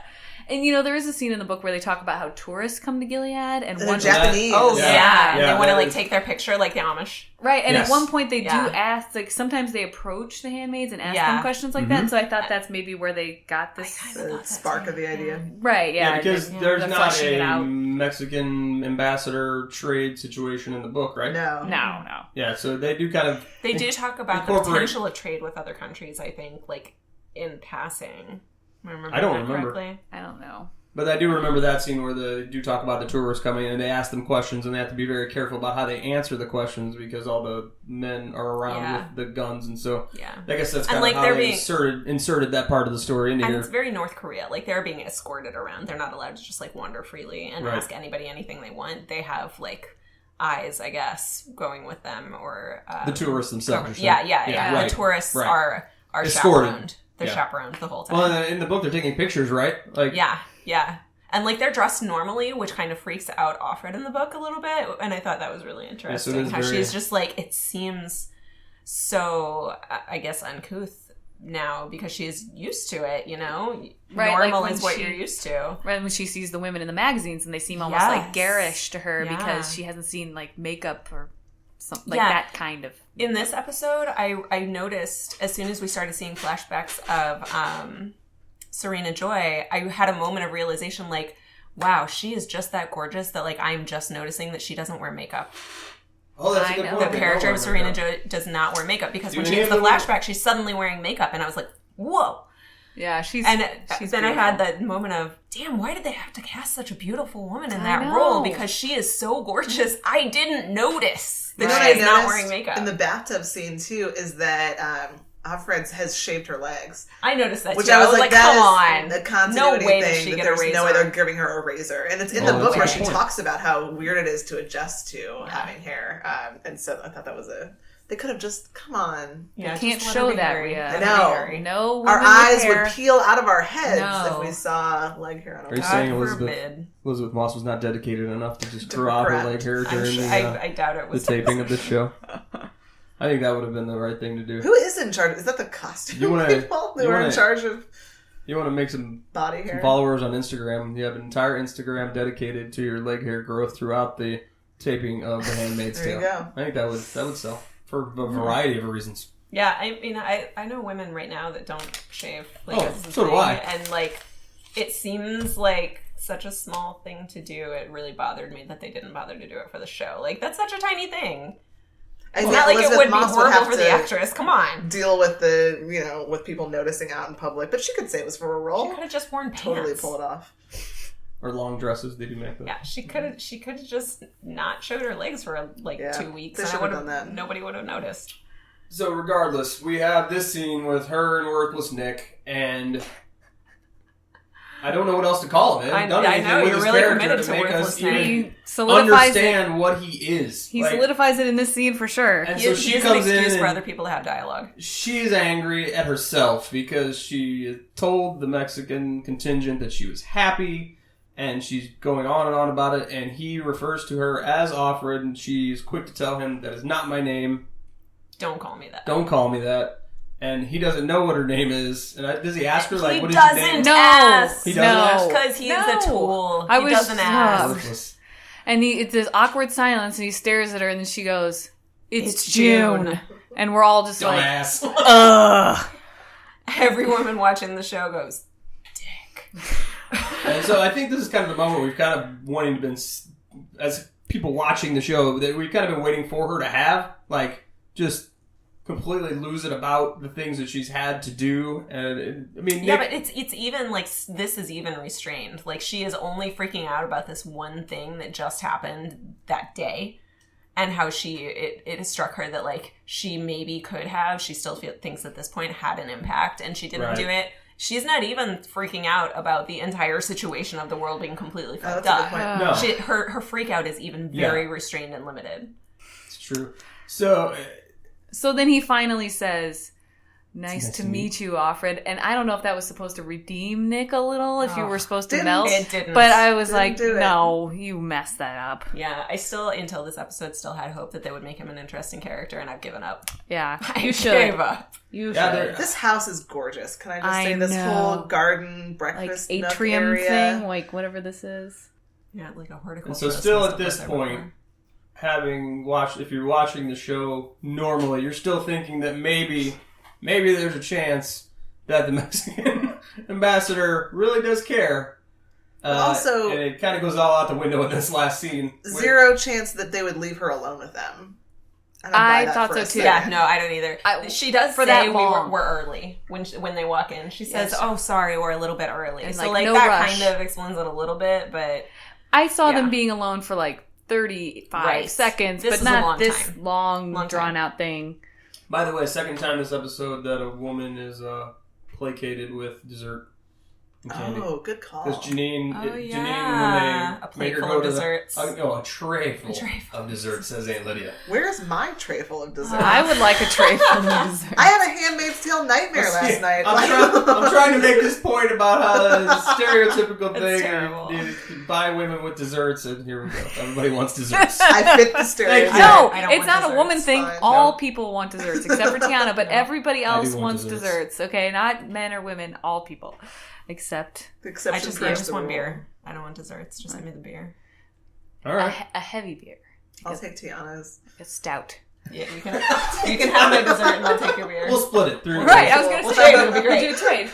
C: And, there is a scene in the book where they talk about how tourists come to Gilead. And
E: The
C: one
E: Japanese.
D: Oh,
A: Yeah.
D: and
A: Yeah,
D: they want to,
A: that is-
D: take their picture like the Amish.
C: Right, and
A: Yes.
C: at one point they
D: Yeah.
C: do ask, sometimes they approach the handmaids and ask
D: Yeah.
C: them questions like that. And so I thought that's maybe where they got this.
E: The spark of the idea.
C: Right, yeah.
A: because
C: they're
A: there's not
C: fleshing it
A: a
C: out.
A: Mexican ambassador trade situation in the book, right?
E: No.
C: No.
A: Yeah, so they do kind of...
D: They do talk about the
A: Incorporate-
D: potential of trade with other countries, I think, in passing.
A: I don't remember.
D: Correctly?
C: I don't know.
A: But I do remember that scene where they do talk about the tourists coming in and they ask them questions and they have to be very careful about how they answer the questions because all the men are around with the guns, and so
D: Yeah.
A: I guess that's
D: And,
A: kind of how
D: they're
A: they
D: being-
A: inserted that part of the story into
D: And
A: here.
D: it's very North Korea. They're being escorted around. They're not allowed to just, wander freely and
A: Right.
D: ask anybody anything they want. They have, eyes, I guess, going with them, or...
A: The tourists themselves.
D: Yeah.
A: Right.
D: The tourists
A: Right.
D: are
A: Escorted.
D: chaperoned. They're
A: Yeah.
D: chaperoned the whole time.
A: Well, in the book, they're taking pictures, right?
D: Yeah. And they're dressed normally, which kind of freaks out Offred in the book a little bit. And I thought that was really interesting.
A: it is
D: how
A: very-
D: she's just it seems so, I guess, uncouth now because she's used to it,
C: Right,
D: Normal
C: when
D: is what
C: she-
D: you're used to.
C: Right, when she sees the women in the magazines and they seem almost
D: Yes.
C: garish to her
D: Yeah.
C: because she hasn't seen makeup or something
D: Yeah.
C: that kind of.
D: In this episode, I noticed as soon as we started seeing flashbacks of Serena Joy, I had a moment of realization wow, she is just that gorgeous that I'm just noticing that she doesn't wear makeup.
A: Oh, that's a
C: I
A: good
C: know.
A: point.
D: The
A: They
D: character
A: don't
D: of
A: wear
D: Serena
A: makeup.
D: Joy does not wear makeup because
A: Do
D: when
A: any
D: she gets
A: of
D: the
A: them-
D: flashback, she's suddenly wearing makeup, and I was like, whoa.
C: Yeah, she's.
D: And
C: she's
D: then I had
C: beautiful.
D: that moment of, damn, why did they have to cast such a beautiful woman in
C: I
D: that
C: know.
D: role? Because she is so gorgeous. I didn't notice that
E: You know what
D: she's
E: I
D: not
E: noticed
D: wearing makeup.
E: in the bathtub scene too is that Offred has shaved her legs,
D: I noticed that
E: which
D: too.
E: I was like,
D: come
E: that
D: on.
E: is a continuity
D: No way does
E: thing.
D: she
E: That
D: get a
E: there's no way
D: razor.
E: they're giving her a razor, and it's in
A: Oh,
E: the
A: that's
E: book
A: a
E: where
A: good
E: she
A: point.
E: talks about how weird it is to adjust to having hair, and so I thought that was they could have just come on.
D: Yeah,
C: Can't
D: just let her
C: show
D: be
C: that,
D: Harry.
C: Rhea.
D: Let her
E: I
D: be
E: know.
D: Harry.
C: No,
E: Our
C: women with
E: eyes
C: hair.
E: would peel out of our heads
C: No.
E: if we saw leg hair on
A: Are
E: our
A: you
E: head.
A: saying
D: God
A: Elizabeth Moss was not dedicated enough to just
E: To
A: grow out her
E: correct.
A: leg hair
D: I'm
A: during
D: sure,
A: the
D: I doubt it
A: the
D: was
A: taping of this show? I think that would have been the right thing to do.
E: Who is in charge? Is that the costume
A: You wanna-
E: people who
A: you
E: are in
A: wanna-
E: charge of
A: You want to make some
E: body hair?
A: followers on Instagram? You have an entire Instagram dedicated to your leg hair growth throughout the taping of The Handmaid's
E: There
A: Tale.
E: you go.
A: I think that would sell for a variety of reasons.
D: Yeah, I mean, I know women right now that don't shave.
A: Oh,
D: as a
A: so do
D: thing,
A: I.
D: And, it seems like such a small thing to do. It really bothered me that they didn't bother to do it for the show. That's such a tiny thing. It's not like
E: Elizabeth
D: it would
E: Moss
D: be horrible
E: have
D: for the
E: to
D: actress. Come on.
E: deal with with people noticing out in public, but she could say it was for a
D: She
E: role.
D: could have just worn pants.
E: Totally pull it off.
A: Or long dresses, they do make those.
D: Yeah, she could have just not showed her legs for 2 weeks.
E: they
D: and
E: should have
D: would've-
E: done that.
D: Nobody would have noticed.
A: So regardless, we have this scene with her and worthless Nick, and I don't know what else to call him. They haven't done
D: I
A: anything
D: know,
A: with
D: you're
A: his
D: really
A: character
D: committed to
A: make us
D: worthless Nick.
A: even
C: He solidifies it.
A: understand what he is.
C: He
A: Like,
C: solidifies it in this scene for sure.
A: And
D: He
A: so
D: is,
A: she
D: he is an
A: comes in
D: excuse for
A: and
D: other people to have dialogue.
A: she's angry at herself because she told the Mexican contingent that she was happy, and she's going on and on about it, and he refers to her as Offred, and she's quick to tell him, that is not my name,
D: Don't call me that.
A: don't call me that. And he doesn't know what her name is. And does he ask her,
D: He
A: what is your name?
D: doesn't
C: No.
D: ask.
A: He doesn't ask?
D: Because he's
C: No.
D: a tool.
C: I
D: He
C: was-
D: doesn't ask.
A: Worthless.
C: And it's this awkward silence, and he stares at her, and then she goes, "It's
D: June."
C: June," and we're all just like,
A: Dumbass.
C: "Ugh."
D: Every woman watching the show goes, dick.
A: And so I think this is kind of the moment we've kind of wanting to been, as people watching the show, that we've kind of been waiting for her to have, just completely lose it about the things that she's had to do. And
D: Yeah,
A: Nick,
D: but it's even this is even restrained. She is only freaking out about this one thing that just happened that day. and how it has struck her that like she maybe could have, she still thinks at this point had an impact, and she didn't do it. She's not even freaking out about the entire situation of the world being completely fucked up.
A: No.
D: Her freak out is even very restrained and limited.
A: It's true. So
C: then he finally says, Nice to meet you, Offred. And I don't know if that was supposed to redeem Nick a little, if you were supposed to melt.
D: It didn't.
C: But I was like, no, you messed that up.
D: Yeah, I still, until this episode, still had hope that they would make him an interesting character, and I've given up.
C: Yeah,
D: you should. Gave up.
C: You should.
E: This house is gorgeous. Can I just say this whole garden breakfast
C: like
E: nook
C: atrium
E: area
C: thing, like whatever this is.
D: Yeah, like a horticulture.
A: And so still at this point, having watched, if you're watching the show normally, you're still thinking that maybe there's a chance that the Mexican ambassador really does care.
E: Also,
A: and it kind of goes all out the window in this last scene.
E: Zero chance that they would leave her alone with them.
C: I thought so too.
D: Yeah, no, I don't either. She does
C: for
D: say
C: that
D: we're early when they walk in. She says, "Oh, sorry, we're a little bit early."
C: And
D: so like
C: no
D: that
C: rush.
D: kind of explains it a little bit, but
C: I saw them being alone for like 35 seconds,
D: This
C: but
D: is
C: not
D: a long
C: this
D: time.
C: long drawn out thing.
A: By the way, second time this episode that a woman is placated with dessert and candy.
E: Oh, good call.
A: Because Janine,
D: Oh,
A: Janine,
D: yeah.
A: when
D: A
A: they make her
D: plate
A: go
D: full
A: to
D: of desserts.
A: a tray full of dessert, says Aunt Lydia.
E: Where's my tray full of dessert?
C: I would like a tray full of dessert.
E: I had a Handmaid's Tale nightmare last night.
A: I'm trying to make this point about how the stereotypical
D: It's
A: thing,
D: terrible.
A: you buy women with desserts, and here we go. Everybody wants desserts.
E: I fit the stereotype.
C: No,
D: I don't
C: it's
D: want
C: not a woman
D: desserts.
C: thing.
E: Fine.
C: All
A: No.
C: people want desserts, except for Tiana, but everybody else
A: do want
C: wants
A: desserts.
C: desserts. Okay, not men or women, all people. Except
D: I
E: Exception
D: just
E: proves the
D: want
E: rule.
D: beer. I don't want desserts. Just give me the beer.
A: All right.
C: a heavy beer.
E: I'll take Tiana's.
C: A stout.
D: Yeah, you can have my dessert and I'll take your beer.
A: We'll split it through.
C: Right, I was going to
D: We'll
C: say,
D: trade, it'll be great.
C: we do a trade.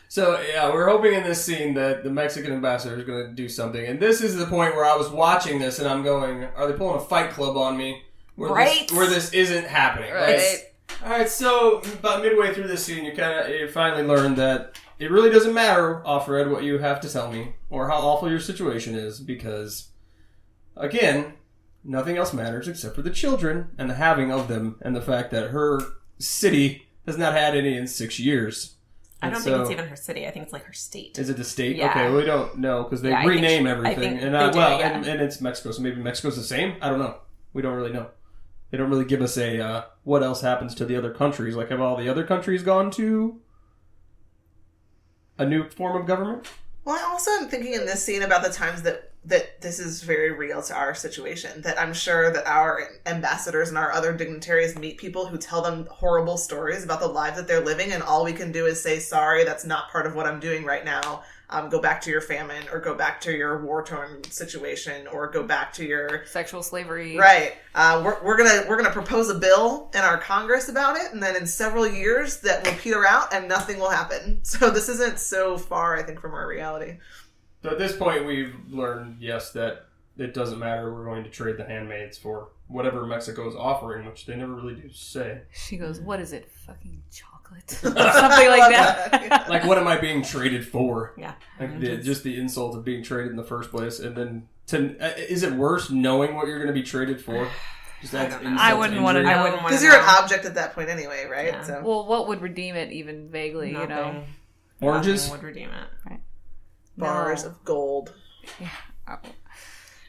A: So, yeah, we're hoping in this scene that the Mexican ambassador is going to do something. And this is the point where I was watching this and I'm going, are they pulling a Fight Club on me? Where this isn't happening.
C: Right.
A: All right, so about midway through this scene, you finally learn that it really doesn't matter, Offred, what you have to tell me or how awful your situation is, because, again, nothing else matters except for the children and the having of them and the fact that her city has not had any in 6 years.
D: I don't think it's even her city. I think it's like her state.
A: Is it the state?
D: Yeah.
A: Okay, well, we don't know because they
D: Yeah,
A: rename
D: I
A: everything.
D: think
A: And
D: they do, yeah.
A: and it's Mexico, so maybe Mexico's the same? I don't know. We don't really know. They don't really give us a what else happens to the other countries. Like, have all the other countries gone to a new form of government?
E: Well, I also am thinking in this scene about the times that this is very real to our situation. That I'm sure that our ambassadors and our other dignitaries meet people who tell them horrible stories about the lives that they're living, and all we can do is say, sorry, that's not part of what I'm doing right now. Go back to your famine, or go back to your war-torn situation, or go back to your
C: Sexual slavery.
E: right. We're gonna propose a bill in our Congress about it, and then in several years that will peter out, and nothing will happen. So this isn't so far, I think, from our reality.
A: So at this point, we've learned, yes, that it doesn't matter. We're going to trade the handmaids for whatever Mexico is offering, which they never really do say.
C: She goes, what is it? Fucking chocolate? Something like that.
A: Like, what am I being traded for?
D: Yeah.
A: Like just the insult of being traded in the first place, and then is it worse knowing what you're going to be traded for? Just
D: I don't know.
C: I wouldn't want to know.
D: I wouldn't want to
E: Because you're an object at that point anyway, right?
D: Yeah.
E: So
C: Well, what would redeem it even vaguely, you know?
A: Oranges.
D: Nothing would redeem it.
E: bars
C: No.
E: of gold.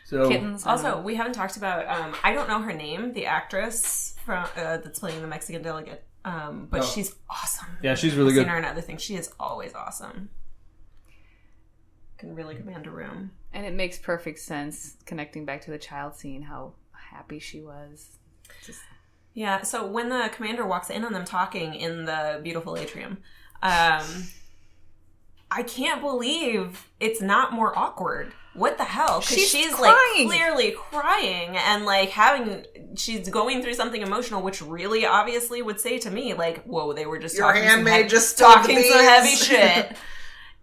A: So
C: Kittens.
D: Also, we haven't talked about. I don't know her name, the actress from that's playing the Mexican delegate. But she's awesome.
A: yeah, she's really
D: I've
A: good.
D: seen her in other things. She is always awesome. Can really command a room.
C: And it makes perfect sense, connecting back to the child scene, how happy she was. Just...
D: Yeah. So when the commander walks in on them talking in the beautiful atrium, I can't believe it's not more awkward. What the hell? Because she's like
C: crying.
D: clearly crying and like she's going through something emotional, which really obviously would say to me like, "Whoa, they were just
E: Your
D: talking
E: handmaid just spilled
D: talking
E: the
D: some heavy
E: beans."
D: shit."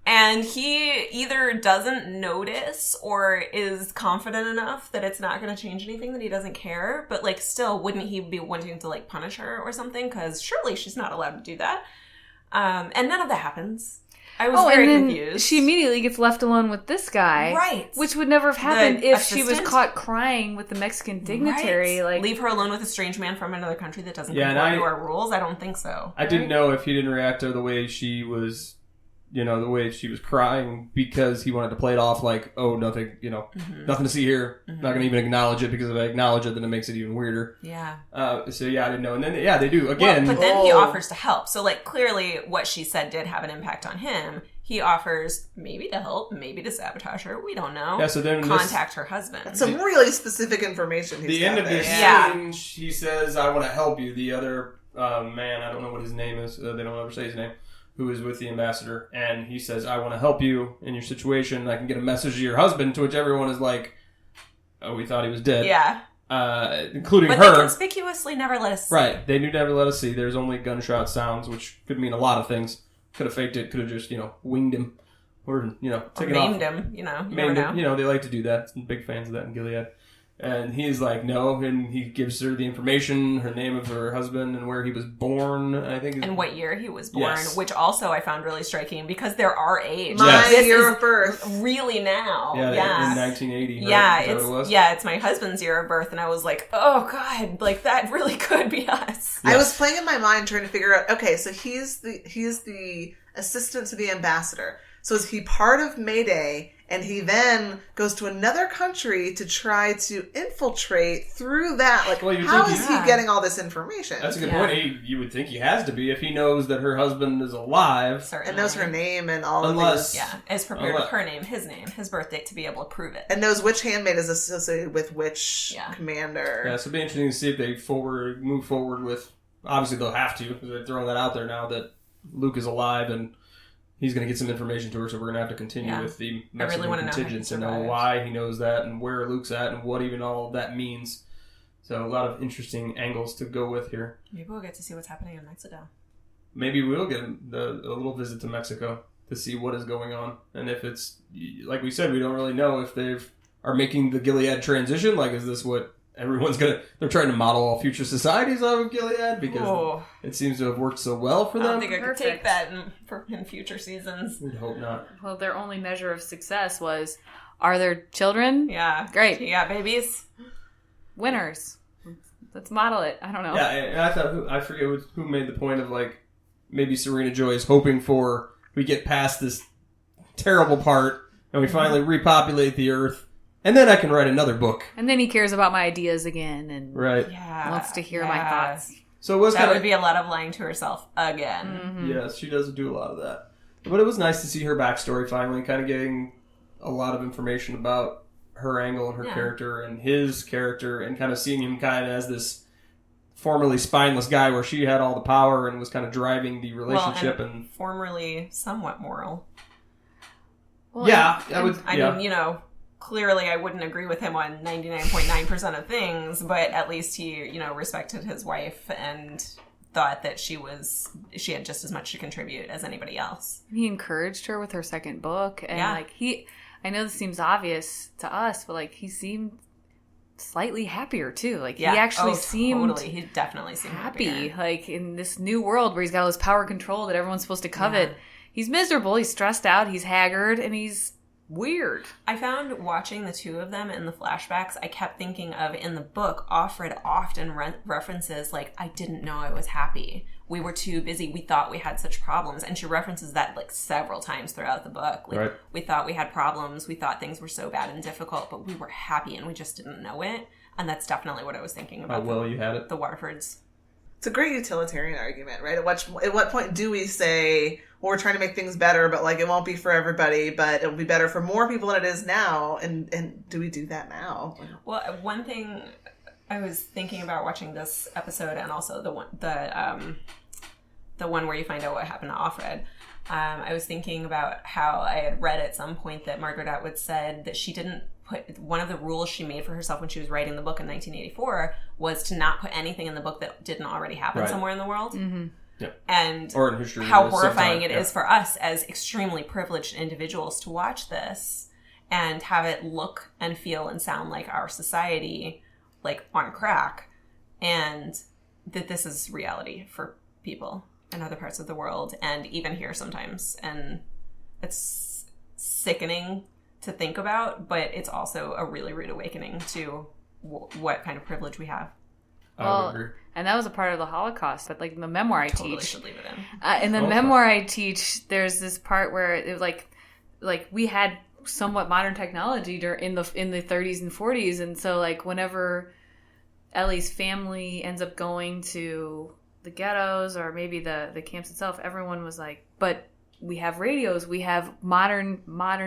D: And he either doesn't notice or is confident enough that it's not going to change anything, that he doesn't care. But like, still, wouldn't he be wanting to like punish her or something? Because surely she's not allowed to do that. And none of that happens. I was very
C: and then
D: confused.
C: she immediately gets left alone with this guy.
D: Right.
C: Which would never have happened
D: The
C: if she was
D: assistant?
C: caught crying with the Mexican dignitary.
D: Right.
C: Like,
D: leave her alone with a strange man from another country that doesn't
A: Yeah, and
D: conform to our rules? I don't think so.
A: I didn't know if he didn't react to the way she was, the way she was crying because he wanted to play it off like, oh, nothing, nothing to see here. Not going to even acknowledge it because if I acknowledge it, then it makes it even weirder.
D: Yeah.
A: So, yeah, I didn't know. And then, yeah, they do. Again.
D: Well, but then he offers to help. So, like, clearly what she said did have an impact on him. He offers maybe to help, maybe to sabotage her. We don't know.
A: Yeah, so then
D: contact her husband.
E: That's some really specific information. He's
A: the end
E: got
A: of this
E: there.
A: scene, he says, I want to help you. The other man, I don't know what his name is. They don't ever say his name. Who is with the ambassador. And he says, I want to help you in your situation. I can get a message to your husband, to which everyone is like, oh, we thought he was dead.
D: Yeah.
A: Including
D: but
A: her.
D: They conspicuously never let us see.
A: Right. They knew never let us see. There's only gunshot sounds, which could mean a lot of things. Could have faked it. Could have just, winged him. Or, taken off.
D: Named him, you never
A: Maimed
D: know.
A: him. They like to do that. Some big fans of that in Gilead. And he's like, no, and he gives her the information, her name of her husband, and where he was born, I think.
D: And what year he was born,
A: Yes.
D: which also I found really striking because they're our age.
E: My
D: This
E: year
D: is
E: of birth.
D: really now.
A: Yeah, in 1980. Right?
D: Yeah,
A: Is that what it was?
D: it's my husband's year of birth, and I was like, oh god, like that really could be us.
E: I was playing in my mind trying to figure out, okay, so he's the assistant to the ambassador. So is he part of Mayday, and he then goes to another country to try to infiltrate through that? Like,
A: Well, you'd
E: how
A: think
E: is
D: he-
E: he getting all this information?
A: That's a good
D: Yeah.
A: point. You would think he has to be if he knows that her husband is alive.
D: Certainly.
E: And knows her name and all
A: Unless-
E: of these.
D: Yeah, is prepared with her name, his birth date, to be able to prove it.
E: And knows which handmaid is associated with which
D: Yeah.
E: commander.
A: Yeah, so it'll be interesting to see if they move forward with. Obviously, they'll have to because they're throwing that out there now that Luke is alive and he's going to get some information to her. So we're going to have to continue with the Mexican
D: wanna know how he
A: contingent to know
D: survived.
A: why he knows that and where Luke's at and what even all of that means. So a lot of interesting angles to go with here.
D: Maybe we'll get to see what's happening in Mexico.
A: Maybe we'll get a little visit to Mexico to see what is going on. And if it's, like we said, we don't really know if they are making the Gilead transition. Like, is this what everyone's they're trying to model all future societies out of Gilead because it seems to have worked so well for
D: I
A: them.
D: don't think I could take
C: Perfect.
D: that in future seasons.
A: We'd hope not.
C: well, their only measure of success was, are there children?
D: Yeah.
C: Great.
D: You got babies?
C: Winners. Let's model it. I don't know.
A: Yeah, and I thought, I forget who made the point of, like, maybe Serena Joy is hoping for, we get past this terrible part and we finally repopulate the Earth. And then I can write another book.
C: And then he cares about my ideas again and
A: Right.
D: Yeah.
C: wants to hear my thoughts.
A: So it was
D: That
A: kind
D: would
A: of...
D: be a lot of lying to herself again.
C: Mm-hmm.
A: Yes, she does do a lot of that. But it was nice to see her backstory finally, kind of getting a lot of information about her angle and her character and his character and kind of seeing him kind of as this formerly spineless guy where she had all the power and was kind of driving the relationship.
D: Well, and formerly somewhat moral.
C: Well,
D: I mean, clearly I wouldn't agree with him on 99.9% of things, but at least he, respected his wife and thought that she had just as much to contribute as anybody else.
C: he encouraged her with her second book. And I know this seems obvious to us, but he seemed slightly happier too. He actually seemed
D: totally. He definitely seemed
C: happy.
D: happier.
C: In this new world where he's got all this power control that everyone's supposed to covet.
D: Yeah.
C: He's miserable, he's stressed out, he's haggard, and he's weird.
D: I found watching the two of them in the flashbacks, I kept thinking of, in the book, Offred often references, I didn't know I was happy. We were too busy. We thought we had such problems. And she references that, several times throughout the book.
A: Right.
D: We thought we had problems. We thought things were so bad and difficult, but we were happy and we just didn't know it. And that's definitely what I was thinking about.
A: How well you had it.
D: The Waterfords.
E: It's a great utilitarian argument, right? At what point do we say, well, we're trying to make things better, but it won't be for everybody, but it'll be better for more people than it is now? And do we do that now?
D: Well, one thing I was thinking about watching this episode, and also the one where you find out what happened to Offred. I was thinking about how I had read at some point that Margaret Atwood said that she didn't put, one of the rules she made for herself when she was writing the book in 1984 was to not put anything in the book that didn't already happen somewhere in the world.
C: Mm-hmm.
A: Yep.
D: And
A: or in history,
D: how horrifying it is for us as extremely privileged individuals to watch this and have it look and feel and sound like our society, on crack, and that this is reality for people in other parts of the world and even here sometimes. And it's sickening to think about, but it's also a really rude awakening to what kind of privilege we have.
A: I would agree.
C: And that was a part of the Holocaust. But like in the memoir I
D: Totally
C: teach,
D: should leave it in.
C: in the memoir I teach, there's this part where it was like we had somewhat modern technology in the 30s and 40s, and so like whenever Ellie's family ends up going to the ghettos or maybe the camps itself, everyone was like, but we have radios, we have modern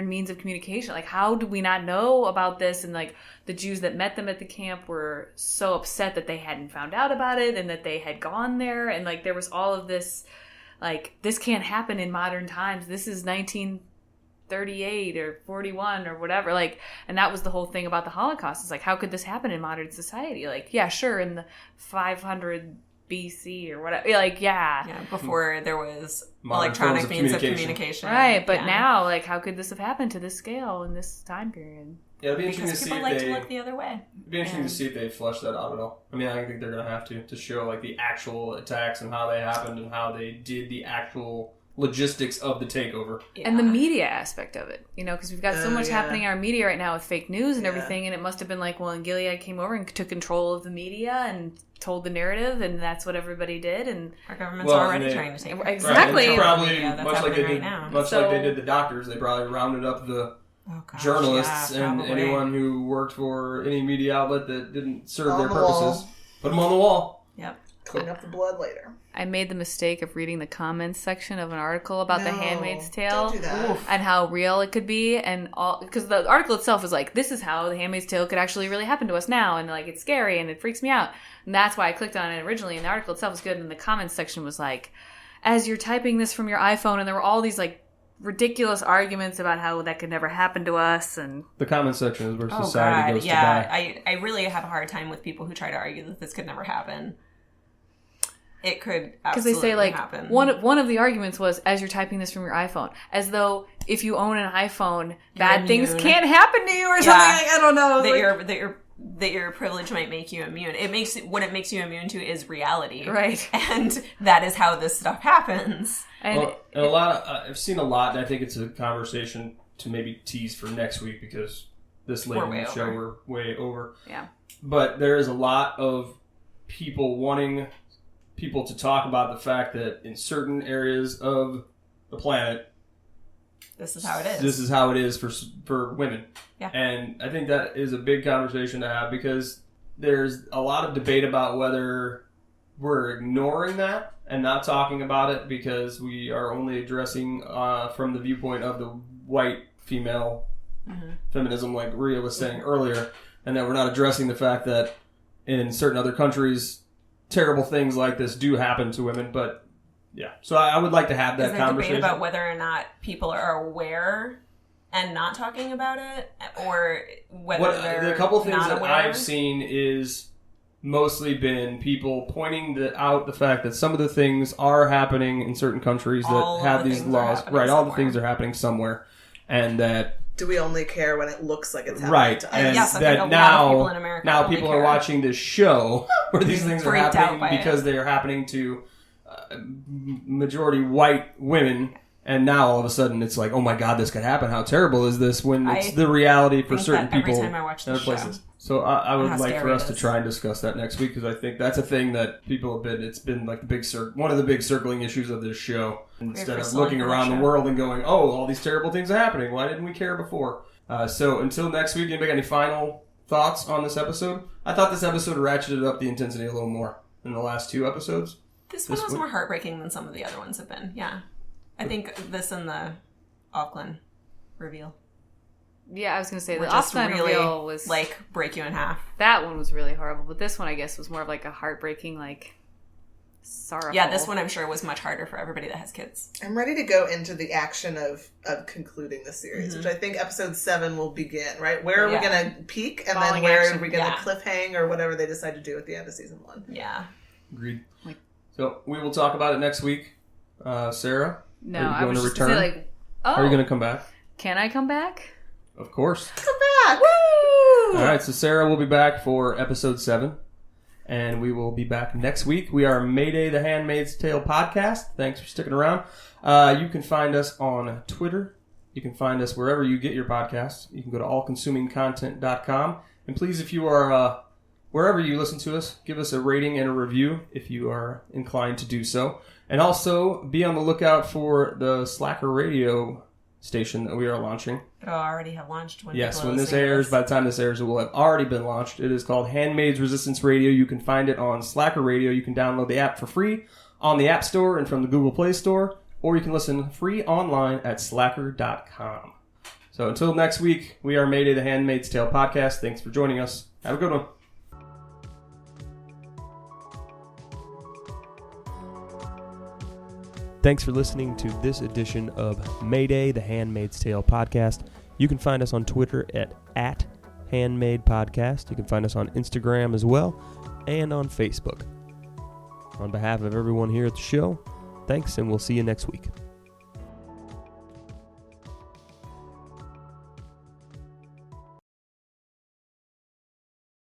C: means of communication. Like, how do we not know about this? And like the Jews that met them at the camp were so upset that they hadn't found out about it and that they had gone there. And like there was all of this, like, this can't happen in modern times. This is 1938 or 41 or whatever. Like, and that was the whole thing about the Holocaust. It's like, how could this happen in modern society? Like, yeah, sure, in the 500 BC or whatever. Like, yeah,
D: before there was
A: Modern
D: electronic
A: forms of
D: means of communication.
C: right. But now, like, how could this have happened to this scale in this time period?
A: Yeah, it'd be interesting
D: Because
A: to see
D: people
A: if
D: like
A: they.
D: to look the other way.
A: It'd be interesting to see if they flesh that out at all. I mean, I think they're going to have to show like the actual attacks and how they happened and how they did the actual logistics of the takeover.
C: And the media aspect of it, you know, because we've got so much happening in our media right now with fake news and everything, and it must have been like, well, and Gilead came over and took control of the media and told the narrative, and that's what everybody did, and
D: our government's already trying to take
C: exactly.
A: Right, probably
D: that's
A: much like they
D: happening
A: did,
D: right now.
A: like they did the doctors. They probably rounded up the journalists and anyone who worked for any media outlet that didn't serve their purposes. Put them on the wall.
D: Yep.
E: Clean up the blood later.
C: I made the mistake of reading the comments section of an article about the Handmaid's Tale
E: Don't do that.
C: and how real it could be, and all, because the article itself is like, this is how the Handmaid's Tale could actually really happen to us now, and like it's scary and it freaks me out, and that's why I clicked on it originally. And the article itself was good, and the comments section was like, as you're typing this from your iPhone, and there were all these like ridiculous arguments about how that could never happen to us, and
A: the comment section is where society goes to die.
D: I really have a hard time with people who try to argue that this could never happen. It could absolutely
C: because they say like
D: happen.
C: one of the arguments was, as you're typing this from your iPhone, as though if you own an iPhone, bad things can't happen to you or something. Like, I don't know.
D: That your privilege might make you immune. What it makes you immune to is reality,
C: right?
D: And that is how this stuff happens.
C: And
A: a lot. I've seen a lot, and I think it's a conversation to maybe tease for next week because this late in the show we're way over.
C: Yeah.
A: But there is a lot of people wanting people to talk about the fact that in certain areas of the planet,
D: this is how it is.
A: This is how it is for women.
D: Yeah.
A: And I think that is a big conversation to have because there's a lot of debate about whether we're ignoring that and not talking about it because we are only addressing from the viewpoint of the white female feminism, like Rhea was saying earlier, and that we're not addressing the fact that in certain other countries, terrible things like this do happen to women. But yeah, so I would like to have that conversation.
D: Debate about whether or not people are aware and not talking about it, or whether they're
A: the couple things
D: not
A: that
D: aware.
A: I've seen is mostly been people pointing out the fact that some of the things are happening in certain countries that have these laws. Right, all the things are happening somewhere, and that.
E: Do we only care when it looks like it's happening
A: Right,
E: to us?
A: and
D: yes, I
A: that
D: think a lot
A: now,
D: of people in America
A: now
D: only
A: people
D: care.
A: are watching this show where these things are
D: Freaked out
A: happening
D: by
A: because they are happening to majority white women, and now all of a sudden it's like, oh my god, this could happen. How terrible is this? When it's the reality for certain people
D: every time I watch
A: in other
D: this
A: places.
D: show.
A: So I would like for
D: scary
A: us
D: it
A: to
D: is.
A: try and discuss that next week because I think that's a thing that people have been. It's been like the big one of the big circling issues of this show. Instead of looking around the world and going, oh, all these terrible things are happening. Why didn't we care before? So until next week, anybody got any final thoughts on this episode? I thought this episode ratcheted up the intensity a little more than the last two episodes.
D: This one was more heartbreaking than some of the other ones have been. Yeah, I think this and the Auckland reveal.
C: yeah, I was going to say
D: Were
C: the
D: just
C: Auckland
D: really
C: reveal was
D: like break you in half.
C: that one was really horrible, but this one I guess was more of like a heartbreaking, like sorrowful.
D: Yeah, this one I'm sure was much harder for everybody that has kids.
E: I'm ready to go into the action of concluding the series, which I think episode 7 will begin, right? Where are we going to peak, and
D: Following
E: then where
D: action,
E: are we going to cliffhang, or whatever they decide to do at the end of season 1.
D: Yeah.
A: Agreed. So we will talk about it next week. Sarah,
C: No,
A: are you
C: I
A: going
C: was
A: to
C: just
A: return?
C: gonna say like, oh,
A: Are you going to come back?
C: can I come back?
A: Of course.
E: Come back!
C: Woo!
A: All right, so Sarah will be back for episode 7, and we will be back next week. We are Mayday the Handmaid's Tale podcast. Thanks for sticking around. You can find us on Twitter You can find us wherever you get your podcasts. You can go to allconsumingcontent.com. And please, if you are wherever you listen to us, give us a rating and a review if you are inclined to do so. And also be on the lookout for the Slacker radio station that we are launching.
D: It'll already have launched when
A: Yes,
D: people
A: when this
D: listen to
A: airs, by the time this airs, it will have already been launched. It is called Handmaids Resistance Radio. You can find it on Slacker Radio. You can download the app for free on the App Store and from the Google Play Store, or you can listen free online at slacker.com. So until next week, we are Mayday, the Handmaid's Tale podcast. Thanks for joining us. Have a good one. Thanks for listening to this edition of Mayday, the Handmaid's Tale podcast. You can find us on Twitter at @handmaidpodcast. You can find us on Instagram as well, and on Facebook. On behalf of everyone here at the show, thanks, and we'll see you next week.